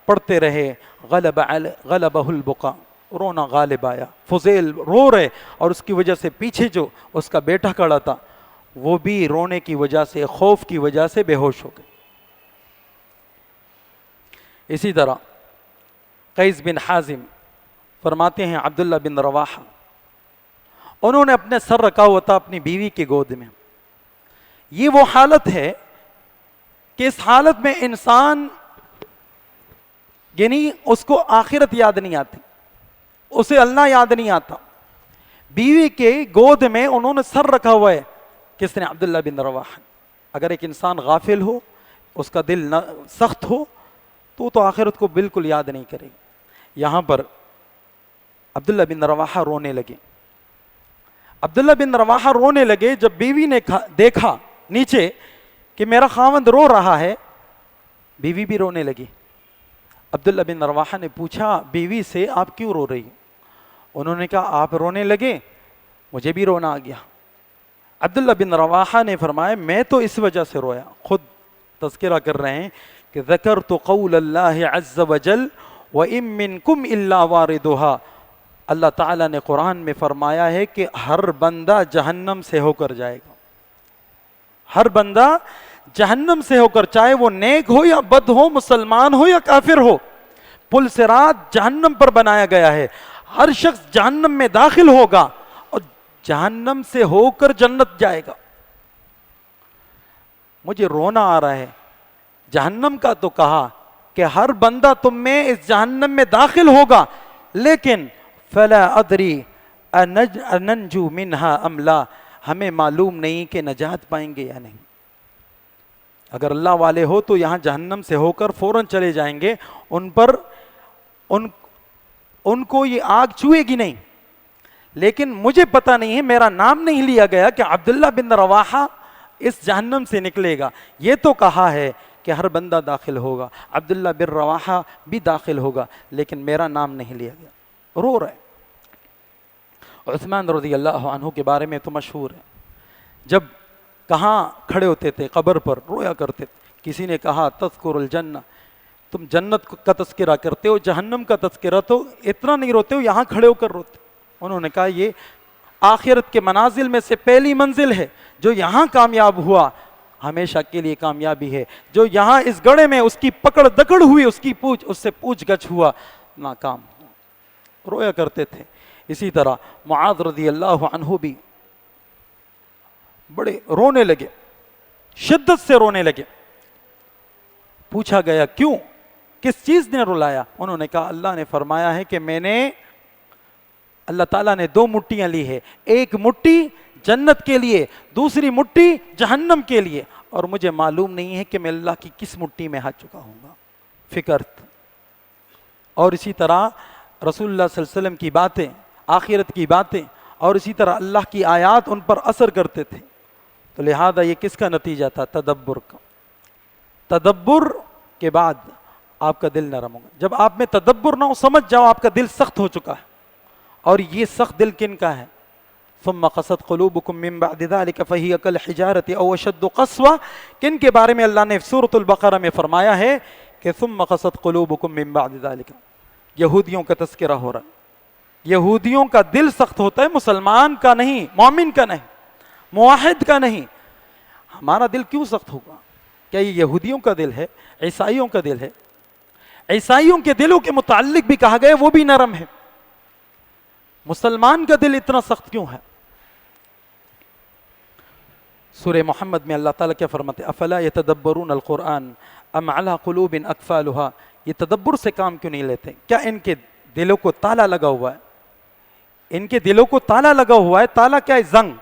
S1: پڑھتے رہے غلبہ البقاء، رونا غالب آیا، فضیل رو رہے، اور اس کی وجہ سے پیچھے جو اس کا بیٹا کھڑا تھا وہ بھی رونے کی وجہ سے، خوف کی وجہ سے بے ہوش ہو گئے۔ اسی طرح قیس بن حازم فرماتے ہیں عبداللہ بن رواحہ، انہوں نے اپنے سر رکھا ہوا تھا اپنی بیوی کے گود میں۔ یہ وہ حالت ہے کہ اس حالت میں انسان یعنی اس کو آخرت یاد نہیں آتی، اسے اللہ یاد نہیں آتا۔ بیوی کے گود میں انہوں نے سر رکھا ہوا ہے، کس نے؟ عبداللہ بن رواحہ۔ اگر ایک انسان غافل ہو، اس کا دل سخت ہو، تو آخرت کو بالکل یاد نہیں کرے گا۔ یہاں پر عبداللہ بن رواحہ رونے لگے، عبداللہ بن رواحہ رونے لگے جب بیوی نے دیکھا نیچے کہ میرا خاوند رو رہا ہے، بیوی بھی رونے لگی۔ عبداللہ بن رواحہ نے پوچھا بیوی سے آپ کیوں رو رہی ہو؟ انہوں نے کہا آپ رونے لگے، مجھے بھی رونا آ گیا۔ عبداللہ بن رواحہ نے فرمایا میں تو اس وجہ سے رویا، خود تذکرہ کر رہے ہیں کہ ذکرت قول اللہ عز وجل وَإِن مِّنكُمْ إِلَّا وَارِدُهَا، اللہ تعالیٰ نے قرآن میں فرمایا ہے کہ ہر بندہ جہنم سے ہو کر جائے گا، ہر بندہ جہنم سے ہو کر، چاہے وہ نیک ہو یا بد ہو، مسلمان ہو یا کافر ہو، پل صراط جہنم پر بنایا گیا ہے، ہر شخص جہنم میں داخل ہوگا اور جہنم سے ہو کر جنت جائے گا۔ مجھے رونا آ رہا ہے، جہنم کا تو کہا کہ ہر بندہ تم میں اس جہنم میں داخل ہوگا، لیکن فلا ادری اننجو منہا ام لا، ہمیں معلوم نہیں کہ نجات پائیں گے یا نہیں۔ اگر اللہ والے ہو تو یہاں جہنم سے ہو کر فوراً چلے جائیں گے، ان پر ان کو یہ آگ چھوئے گی نہیں، لیکن مجھے پتہ نہیں ہے، میرا نام نہیں لیا گیا کہ عبداللہ بن رواحہ اس جہنم سے نکلے گا۔ یہ تو کہا ہے کہ ہر بندہ داخل ہوگا، عبداللہ بن رواحہ بھی داخل ہوگا، لیکن میرا نام نہیں لیا گیا۔ رو رہے۔ عثمان رضی اللہ عنہ کے بارے میں تو مشہور ہے، جب کہاں کھڑے ہوتے تھے قبر پر رویا کرتے تھے۔ کسی نے کہا تذکر الجنہ، تم جنت کا تذکرہ کرتے ہو، جہنم کا تذکرہ تو اتنا نہیں روتے ہو، یہاں کھڑے ہو کر روتے۔ انہوں نے کہا یہ آخرت کے منازل میں سے پہلی منزل ہے، جو یہاں کامیاب ہوا ہمیشہ کے لیے کامیابی ہے، جو یہاں اس گڑھے میں اس کی پکڑ دکڑ ہوئی، اس سے پوچھ گچھ ہوا، ناکام ہوا۔ رویا کرتے تھے۔ اسی طرح معاذ رضی اللہ عنہ بھی بڑے رونے لگے، شدت سے رونے لگے۔ پوچھا گیا کیوں، کس چیز نے رلایا؟ انہوں نے کہا اللہ نے فرمایا ہے کہ میں نے، اللہ تعالیٰ نے دو مٹھیاں لی ہے، ایک مٹھی جنت کے لیے، دوسری مٹھی جہنم کے لیے، اور مجھے معلوم نہیں ہے کہ میں اللہ کی کس مٹھی میں ہاتھ چکا ہوں گا۔ فکر۔ اور اسی طرح رسول اللہ صلی اللہ علیہ وسلم کی باتیں، آخرت کی باتیں، اور اسی طرح اللہ کی آیات ان پر اثر کرتے تھے۔ تو لہذا یہ کس کا نتیجہ تھا؟ تدبر کا۔ تدبر کے بعد آپ کا دل نرم ہوگا۔ جب آپ میں تدبر نہ ہو، سمجھ جاؤ آپ کا دل سخت ہو چکا ہے، اور یہ سخت دل کن کا ہے؟ ثم قست قلوبکم من بعد ذلك فهي كالحجارة او اشد قسوة، کن کے بارے میں اللہ نے سورۃ البقرہ میں فرمایا ہے کہ ثم قست قلوبکم من بعد ذلك، یہودیوں کا تذکرہ ہو رہا ہے۔ یہودیوں کا دل سخت ہوتا ہے، مسلمان کا نہیں، مومن کا نہیں۔ موحد کا نہیں. ہمارا دل کیوں سخت ہوگا؟ کیا یہ یہودیوں کا دل ہے؟ عیسائیوں کا دل ہے؟ عیسائیوں کے دلوں کے متعلق بھی کہا گیا وہ بھی نرم ہے. مسلمان کا دل اتنا سخت کیوں ہے؟ سورہ محمد میں اللہ تعالیٰ کیا فرماتے ہیں؟ افلا یتدبرون القرآن ام علی قلوب اقفالها. یہ تدبر سے کام کیوں نہیں لیتے؟ کیا ان کے دلوں کو تالا لگا ہوا ہے؟ ان کے دلوں کو تالا لگا ہوا ہے. تالا کیا ہے؟ زنگ.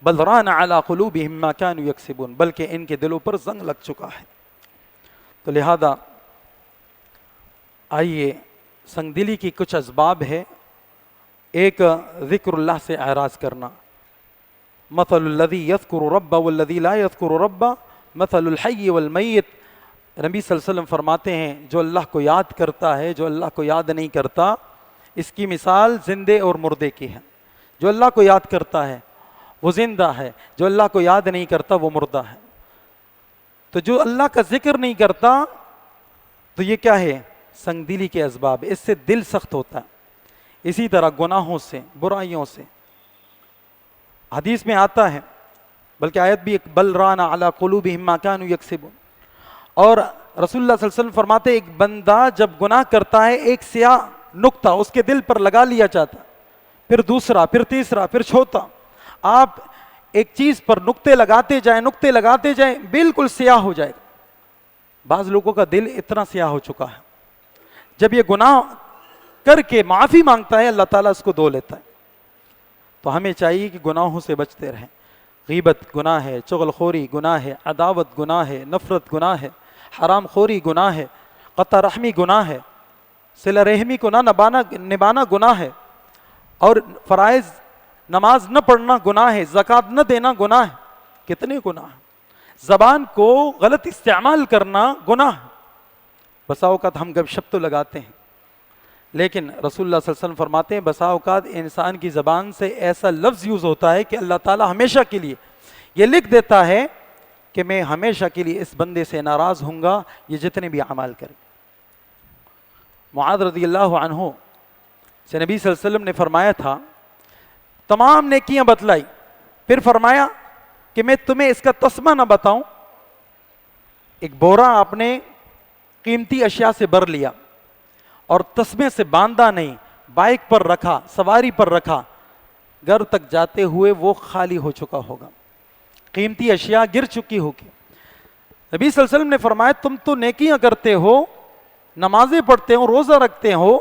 S1: بل ران علی قلوبہم ما كانوا یکسبون. بلکہ ان کے دلوں پر زنگ لگ چکا ہے. تو لہذا آئیے سنگ دلی کی کچھ اسباب ہے. ایک ذکر اللہ سے اعراض کرنا. مثل الذی یذکر رب والذی لا یذکر رب مثل الحی والمیت. نبی صلی اللہ علیہ وسلم فرماتے ہیں جو اللہ کو یاد کرتا ہے، جو اللہ کو یاد نہیں کرتا، اس کی مثال زندے اور مردے کی ہے. جو اللہ کو یاد کرتا ہے وہ زندہ ہے، جو اللہ کو یاد نہیں کرتا وہ مردہ ہے. تو جو اللہ کا ذکر نہیں کرتا تو یہ کیا ہے؟ سنگ دلی کے اسباب. اس سے دل سخت ہوتا ہے. اسی طرح گناہوں سے، برائیوں سے. حدیث میں آتا ہے، بلکہ آیت بھی ایک بل ران علی قلوبہم ما كانوا یکسبون. اور رسول اللہ صلی اللہ علیہ وسلم فرماتے ایک بندہ جب گناہ کرتا ہے ایک سیاہ نقطہ اس کے دل پر لگا لیا جاتا، پھر دوسرا، پھر تیسرا، پھر چوتھا. آپ ایک چیز پر نقطے لگاتے جائیں بالکل سیاہ ہو جائے گا. بعض لوگوں کا دل اتنا سیاہ ہو چکا ہے، جب یہ گناہ کر کے معافی مانگتا ہے اللہ تعالیٰ اس کو دھو لیتا ہے. تو ہمیں چاہیے کہ گناہوں سے بچتے رہیں. غیبت گناہ ہے، چغل خوری گناہ ہے، عداوت گناہ ہے، نفرت گناہ ہے، حرام خوری گناہ ہے، قطع رحمی گناہ ہے، صلہ رحمی کو نہ نبھانا گناہ ہے، اور فرائض نماز نہ پڑھنا گناہ ہے، زکوٰۃ نہ دینا گناہ ہے. کتنے گناہ ہیں. زبان کو غلط استعمال کرنا گناہ ہے. بسا اوقات ہم گپ شپ تو لگاتے ہیں، لیکن رسول اللہ صلی اللہ علیہ وسلم فرماتے ہیں بسا اوقات انسان کی زبان سے ایسا لفظ یوز ہوتا ہے کہ اللہ تعالیٰ ہمیشہ کے لیے یہ لکھ دیتا ہے کہ میں ہمیشہ کے لیے اس بندے سے ناراض ہوں گا یہ جتنے بھی اعمال کرے. معاذ رضی اللہ عنہ سے نبی صلی اللہ علیہ وسلم نے فرمایا تھا، تمام نیکیاں بتلائی، پھر فرمایا کہ میں تمہیں اس کا تسمہ نہ بتاؤں. ایک بورا آپ نے قیمتی اشیاء سے بھر لیا اور تسمے سے باندھا نہیں، بائک پر رکھا، سواری پر رکھا، گھر تک جاتے ہوئے وہ خالی ہو چکا ہوگا، قیمتی اشیاء گر چکی ہوگی. نبی صلی اللہ علیہ وسلم نے فرمایا تم تو نیکیاں کرتے ہو، نمازیں پڑھتے ہو، روزہ رکھتے ہو،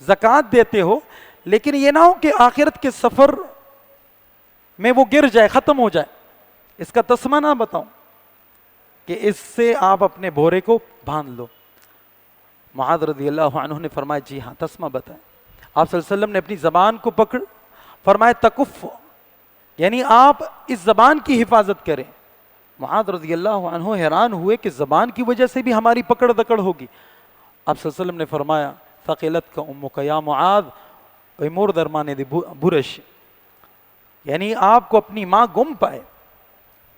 S1: زکوٰۃ دیتے ہو، لیکن یہ نہ ہو کہ آخرت کے سفر میں وہ گر جائے، ختم ہو جائے. اس کا تسمہ نہ بتاؤں کہ اس سے آپ اپنے بورے کو باندھ لو. معاذ رضی اللہ عنہ نے فرمایا جی ہاں تسمہ بتائیں. آپ صلی اللہ علیہ وسلم نے اپنی زبان کو پکڑ فرمایا تکف، یعنی آپ اس زبان کی حفاظت کریں. معاذ رضی اللہ عنہ حیران ہوئے کہ زبان کی وجہ سے بھی ہماری پکڑ دکڑ ہوگی. آپ صلی اللہ علیہ وسلم نے فرمایا ثقلت کا امک یا معاذ مور درمانے دی برش، یعنی آپ کو اپنی ماں گم پائے.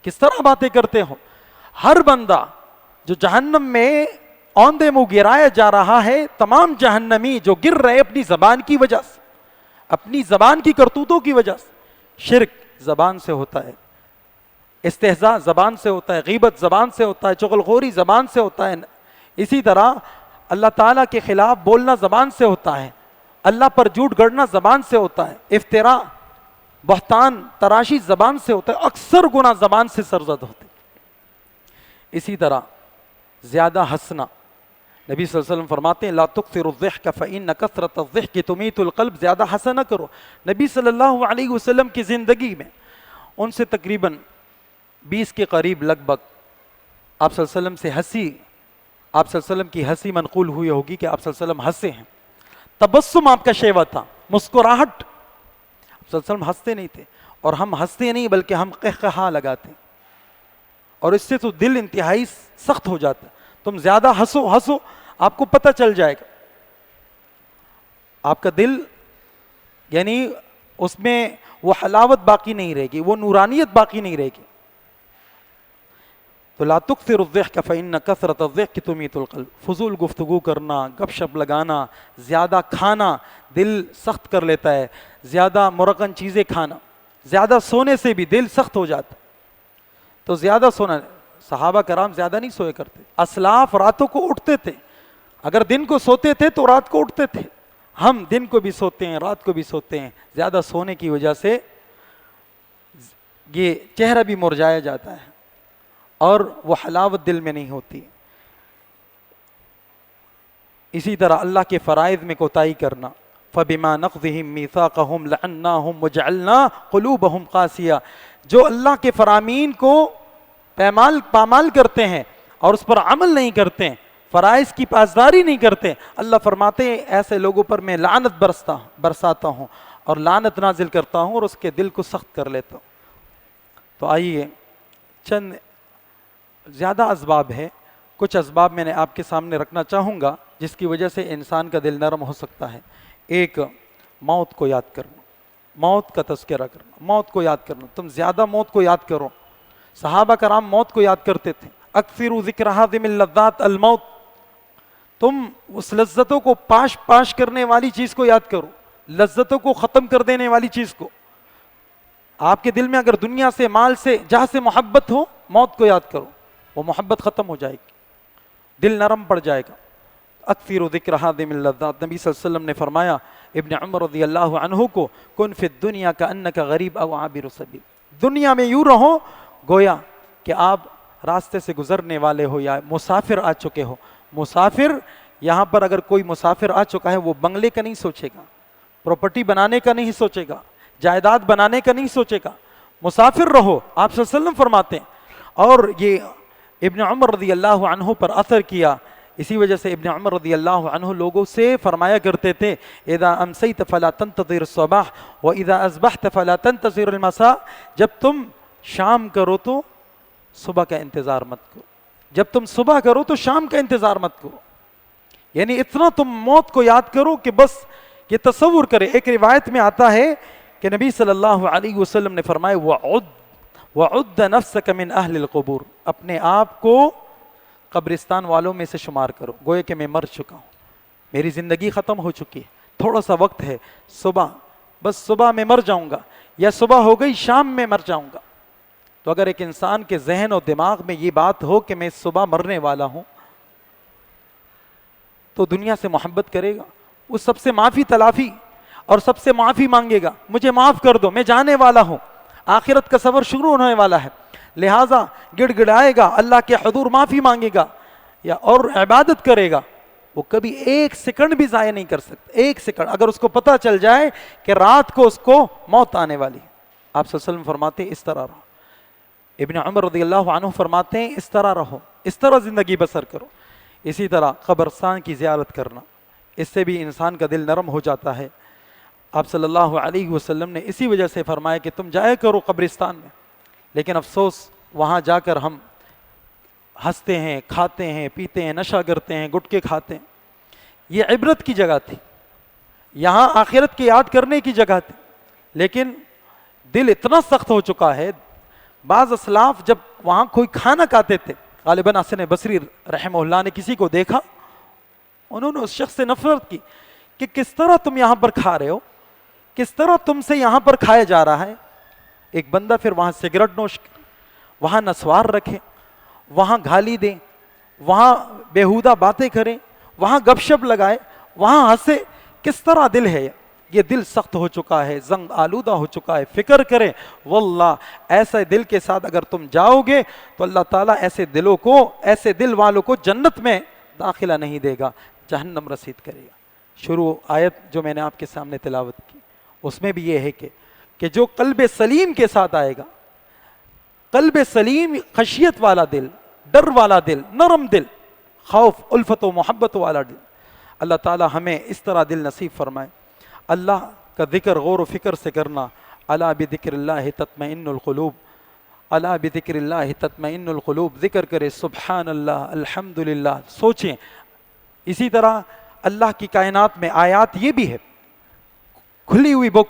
S1: کس طرح باتیں کرتے ہو. ہر بندہ جو جہنم میں اوندے منہ گرایا جا رہا ہے، تمام جہنمی جو گر رہے اپنی زبان کی وجہ سے، اپنی زبان کی کرتوتوں کی وجہ سے. شرک زبان سے ہوتا ہے، استہزاء زبان سے ہوتا ہے، غیبت زبان سے ہوتا ہے، چغل خوری زبان سے ہوتا ہے. اسی طرح اللہ تعالیٰ کے خلاف بولنا زبان سے ہوتا ہے، اللہ پر جھوٹ گڑنا زبان سے ہوتا ہے، افتراء، بہتان، تراشی زبان سے ہوتا ہے. اکثر گناہ زبان سے سرزد ہوتے. اسی طرح زیادہ ہنسنا، نبی صلی اللہ علیہ وسلم فرماتے ہیں لا تکثروا الضحک فإن کثرة الضحک تمیت القلب. زیادہ ہنسا نہ کرو. نبی صلی اللہ علیہ وسلم کی زندگی میں ان سے تقریباً 20 کے قریب لگ بھگ آپ صلی اللہ علیہ وسلم سے ہنسی، آپ صلی اللہ علیہ وسلم کی ہنسی منقول ہوئی ہوگی کہ آپ صلی اللہ علیہ وسلم ہنسے ہیں. تبسم آپ کا شیوا تھا، مسکراہٹ. آپ صلی اللہ علیہ وسلم ہنستے نہیں تھے، اور ہم ہنستے نہیں بلکہ ہم قہقہا لگاتے، اور اس سے تو دل انتہائی سخت ہو جاتا ہے. تم زیادہ ہنسو آپ کو پتہ چل جائے گا، آپ کا دل یعنی اس میں وہ حلاوت باقی نہیں رہے گی، وہ نورانیت باقی نہیں رہے گی. تو لا تکثروا الضحک فإن کثرة الضحک تمیت القلب. فضول گفتگو کرنا، گپ شپ لگانا، زیادہ کھانا دل سخت کر لیتا ہے، زیادہ مرغن چیزیں کھانا. زیادہ سونے سے بھی دل سخت ہو جاتا. تو زیادہ سونا، صحابہ کرام زیادہ نہیں سوئے کرتے. اسلاف راتوں کو اٹھتے تھے، اگر دن کو سوتے تھے تو رات کو اٹھتے تھے. ہم دن کو بھی سوتے ہیں، رات کو بھی سوتے ہیں. زیادہ سونے کی وجہ سے یہ چہرہ بھی مرجھایا جاتا ہے اور وہ حلاوت دل میں نہیں ہوتی. اسی طرح اللہ کے فرائض میں کوتاہی کرنا، فَبِمَا نَقْضِهِمْ مِيثَاقَهُمْ لَعَنَّاهُمْ وَجَعَلْنَا قُلُوبَهُمْ قَاسِيَةً. جو اللہ کے فرامین کو پامال کرتے ہیں اور اس پر عمل نہیں کرتے ہیں، فرائض کی پاسداری نہیں کرتے، اللہ فرماتے ہیں ایسے لوگوں پر میں لعنت برساتا ہوں اور لعنت نازل کرتا ہوں اور اس کے دل کو سخت کر لیتا ہوں. تو آئیے چند زیادہ اسباب ہے، کچھ اسباب میں نے آپ کے سامنے رکھنا چاہوں گا جس کی وجہ سے انسان کا دل نرم ہو سکتا ہے. ایک، موت کو یاد کرنا، موت کا تذکرہ کرنا، موت کو یاد کرنا. تم زیادہ موت کو یاد کرو. صحابہ کرام موت کو یاد کرتے تھے. اکثروا ذکر ہاضم اللذات الموت. تم اس لذتوں کو پاش کرنے والی چیز کو یاد کرو، لذتوں کو ختم کر دینے والی چیز کو. آپ کے دل میں اگر دنیا سے، مال سے، جہاں سے محبت ہو، موت کو یاد کرو، وہ محبت ختم ہو جائے گی، دل نرم پڑ جائے گا. اکثر ذکر ہاضم اللذات. نبی صلی اللہ علیہ وسلم نے فرمایا ابن عمر رضی اللہ عنہ کو، کن فی الدنیا کانک غریب او عابر سبیل. دنیا میں یوں رہو گویا کہ آپ راستے سے گزرنے والے ہو یا مسافر آ چکے ہو. مسافر، یہاں پر اگر کوئی مسافر آ چکا ہے وہ بنگلے کا نہیں سوچے گا، پراپرٹی بنانے کا نہیں سوچے گا، جائیداد بنانے کا نہیں سوچے گا. مسافر رہو، آپ صلی اللہ علیہ وسلم فرماتے ہیں. اور یہ ابن عمر رضی اللہ عنہ پر اثر کیا. اسی وجہ سے ابن عمر رضی اللہ عنہ لوگوں سے فرمایا کرتے تھے، اذا امسیت فلا تنتظر الصباح واذا اصبحت فلا تنتظر المساء. جب تم شام کرو تو صبح کا انتظار مت کرو، جب تم صبح کرو تو شام کا انتظار مت کرو. یعنی اتنا تم موت کو یاد کرو کہ بس یہ تصور کرے. ایک روایت میں آتا ہے کہ نبی صلی اللہ علیہ وسلم نے فرمایا، وَعُدَّ نَفْسَكَ مِنْ أَهْلِ الْقُبُورِ. اپنے آپ کو قبرستان والوں میں سے شمار کرو. گویا کہ میں مر چکا ہوں، میری زندگی ختم ہو چکی ہے، تھوڑا سا وقت ہے، صبح، بس صبح میں مر جاؤں گا، یا صبح ہو گئی شام میں مر جاؤں گا. تو اگر ایک انسان کے ذہن اور دماغ میں یہ بات ہو کہ میں صبح مرنے والا ہوں تو دنیا سے محبت کرے گا، وہ سب سے معافی تلافی اور سب سے معافی مانگے گا، مجھے معاف کر دو، میں جانے والا ہوں، آخرت کا سفر شروع ہونے والا ہے. لہٰذا گڑ گڑائے گا، اللہ کے حضور معافی مانگے گا یا اور عبادت کرے گا. وہ کبھی ایک سیکنڈ بھی ضائع نہیں کر سکتا. ایک سیکنڈ اگر اس کو پتہ چل جائے کہ رات کو اس کو موت آنے والی ہے. آپ صلی اللہ علیہ وسلم فرماتے ہیں اس طرح رہو. ابن عمر رضی اللہ عنہ فرماتے ہیں اس طرح رہو، اس طرح زندگی بسر کرو. اسی طرح قبرستان کی زیارت کرنا، اس سے بھی انسان کا دل نرم ہو جاتا ہے. آپ صلی اللہ علیہ وسلم نے اسی وجہ سے فرمایا کہ تم جایا کرو قبرستان میں. لیکن افسوس وہاں جا کر ہم ہنستے ہیں، کھاتے ہیں، پیتے ہیں، نشہ کرتے ہیں، گٹکے کھاتے ہیں. یہ عبرت کی جگہ تھی، یہاں آخرت کی یاد کرنے کی جگہ تھی، لیکن دل اتنا سخت ہو چکا ہے. بعض اسلاف جب وہاں کوئی کھانا کھاتے تھے، غالباً حسن بصری رحمہ اللہ نے کسی کو دیکھا، انہوں نے اس شخص سے نفرت کی کہ کس طرح تم یہاں پر کھا رہے ہو، کس طرح تم سے یہاں پر کھایا جا رہا ہے. ایک بندہ پھر وہاں سگریٹ نوش کرے، وہاں نسوار رکھے، وہاں گالی دیں، وہاں بیہودہ باتیں کریں، وہاں گپ شپ لگائے، وہاں ہنسے. کس طرح دل ہے یہ؟ دل سخت ہو چکا ہے، زنگ آلودہ ہو چکا ہے. فکر کریں، واللہ ایسے دل کے ساتھ اگر تم جاؤ گے تو اللہ تعالیٰ ایسے دلوں کو، ایسے دل والوں کو جنت میں داخلہ نہیں دے گا، جہنم رسید کرے گا. شروع آیت جو میں نے آپ کے سامنے تلاوت کی اس میں بھی یہ ہے کہ جو قلب سلیم کے ساتھ آئے گا، قلب سلیم، خشیت والا دل، ڈر والا دل، نرم دل، خوف، الفت و محبت والا دل، اللہ تعالی ہمیں اس طرح دل نصیب فرمائے. اللہ کا ذکر غور و فکر سے کرنا. الا بذکر اللہ تطمئن القلوب، الا بذکر اللہ تطمئن القلوب. ذکر کرے سبحان اللہ، الحمدللہ، سوچیں. اسی طرح اللہ کی کائنات میں آیات یہ بھی ہے، کھلی ہوئی بک،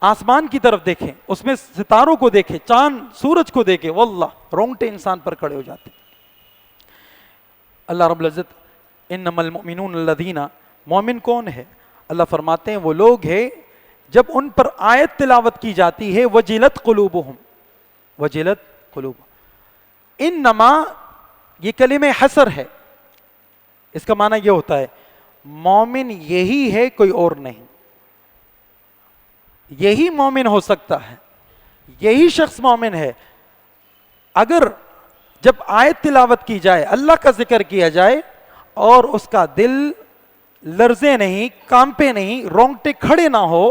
S1: آسمان کی طرف دیکھیں، اس میں ستاروں کو دیکھیں، چاند سورج کو دیکھیں، واللہ رونگٹے انسان پر کھڑے ہو جاتے. اللہ رب العزت انما المؤمنون الذین، مومن کون ہے؟ اللہ فرماتے ہیں وہ لوگ ہیں جب ان پر آیت تلاوت کی جاتی ہے وجلت قلوبہم، وجلت قلوب، انما یہ کلمہ حصر ہے، اس کا معنی یہ ہوتا ہے مومن یہی ہے، کوئی اور نہیں، یہی مومن ہو سکتا ہے، یہی شخص مومن ہے۔ اگر جب آیت تلاوت کی جائے، اللہ کا ذکر کیا جائے اور اس کا دل لرزے نہیں، کانپے نہیں، رونگٹے کھڑے نہ ہو،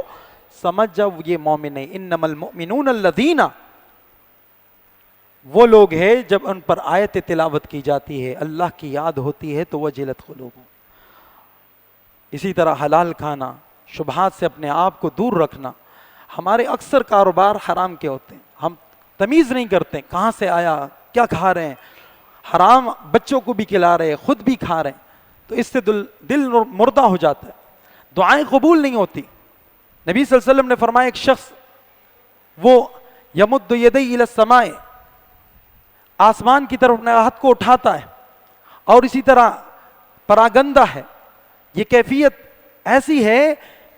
S1: سمجھ جاؤ یہ مومن نہیں۔ انما المؤمنون الذین، وہ لوگ ہیں جب ان پر آیت تلاوت کی جاتی ہے، اللہ کی یاد ہوتی ہے تو وجلت قلوبہم۔ اسی طرح حلال کھانا، شبہات سے اپنے آپ کو دور رکھنا۔ ہمارے اکثر کاروبار حرام کے ہوتے ہیں، ہم تمیز نہیں کرتے کہاں سے آیا، کیا کھا رہے ہیں، حرام بچوں کو بھی کھلا رہے ہیں، خود بھی کھا رہے ہیں، تو اس سے دل مردہ ہو جاتا ہے، دعائیں قبول نہیں ہوتی۔ نبی صلی اللہ علیہ وسلم نے فرمایا ایک شخص وہ یمد یدی الی السماء، آسمان کی طرف اپنے ہاتھ کو اٹھاتا ہے، اور اسی طرح پراگندہ ہے، یہ کیفیت ایسی ہے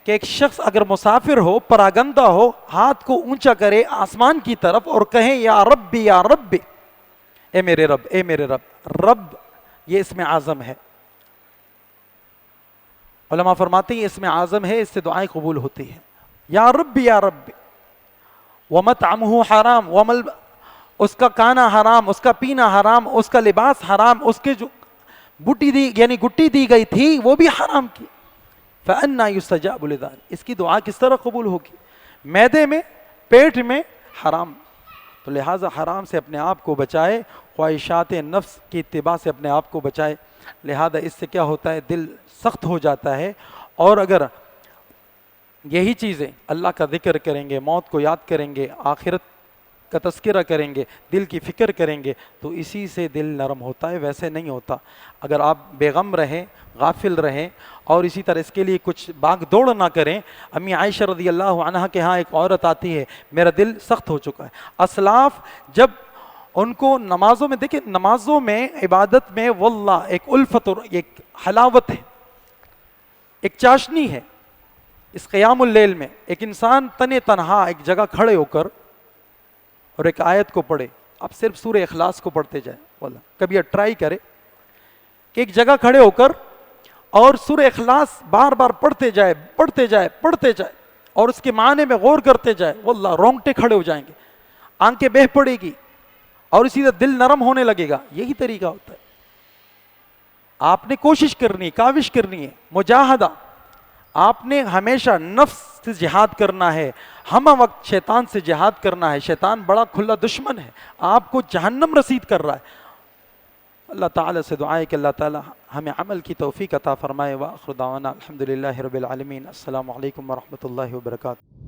S1: کہ ایک شخص اگر مسافر ہو، پراگندہ ہو، ہاتھ کو اونچا کرے آسمان کی طرف اور کہیں یا ربی یا رب، اے میرے رب، اے میرے رب۔ رب یہ اسم اعظم ہے، علماء فرماتے ہیں اسم اعظم ہے، اس سے دعائیں قبول ہوتی ہیں۔ یا ربی یا رب، ومطعمہ حرام، اس کا کھانا حرام، اس کا پینا حرام، اس کا لباس حرام، اس کے جو بوٹی دی یعنی گٹی دی گئی تھی وہ بھی حرام کی، فأنا یستجاب لذلک، اس کی دعا کس طرح قبول ہوگی؟ معدے میں، پیٹ میں حرام، تو لہٰذا حرام سے اپنے آپ کو بچائے، خواہشات نفس کی اتباع سے اپنے آپ کو بچائے۔ لہذا اس سے کیا ہوتا ہے، دل سخت ہو جاتا ہے، اور اگر یہی چیزیں اللہ کا ذکر کریں گے، موت کو یاد کریں گے، آخرت کا تذکرہ کریں گے، دل کی فکر کریں گے، تو اسی سے دل نرم ہوتا ہے، ویسے نہیں ہوتا۔ اگر آپ بے غم رہیں، غافل رہیں، اور اسی طرح اس کے لیے کچھ باغ دوڑ نہ کریں۔ امی عائشہ رضی اللہ عنہا کے ہاں ایک عورت آتی ہے، میرا دل سخت ہو چکا ہے۔ اسلاف جب ان کو نمازوں میں، دیکھیں نمازوں میں، عبادت میں واللہ ایک الفت اور ایک حلاوت ہے، ایک چاشنی ہے۔ اس قیام اللیل میں ایک انسان تن تنہا ایک جگہ کھڑے ہو کر اور ایک آیت کو پڑھے، آپ صرف سورہ اخلاص کو پڑھتے جائیں، واللہ کبھی ٹرائی کرے کہ ایک جگہ کھڑے ہو کر اور سورہ اخلاص بار بار پڑھتے جائے، پڑھتے جائے، پڑھتے جائے، اور اس کے معنی میں غور کرتے جائے، واللہ رونگٹے کھڑے ہو جائیں گے، آنکھیں بہہ پڑے گی، اور اسی طرح دل نرم ہونے لگے گا۔ یہی طریقہ ہوتا ہے، آپ نے کوشش کرنی، کاوش کرنی ہے، مجاہدہ، آپ نے ہمیشہ نفس سے جہاد کرنا ہے، ہم وقت شیطان سے جہاد کرنا ہے۔ شیطان بڑا کھلا دشمن ہے، آپ کو جہنم رسید کر رہا ہے۔ اللہ تعالیٰ سے دعا ہے کہ اللہ تعالیٰ ہمیں عمل کی توفیق عطا فرمائے۔ وآخر دعوانا الحمدللہ رب العالمین۔ السلام علیکم ورحمۃ اللہ وبرکاتہ۔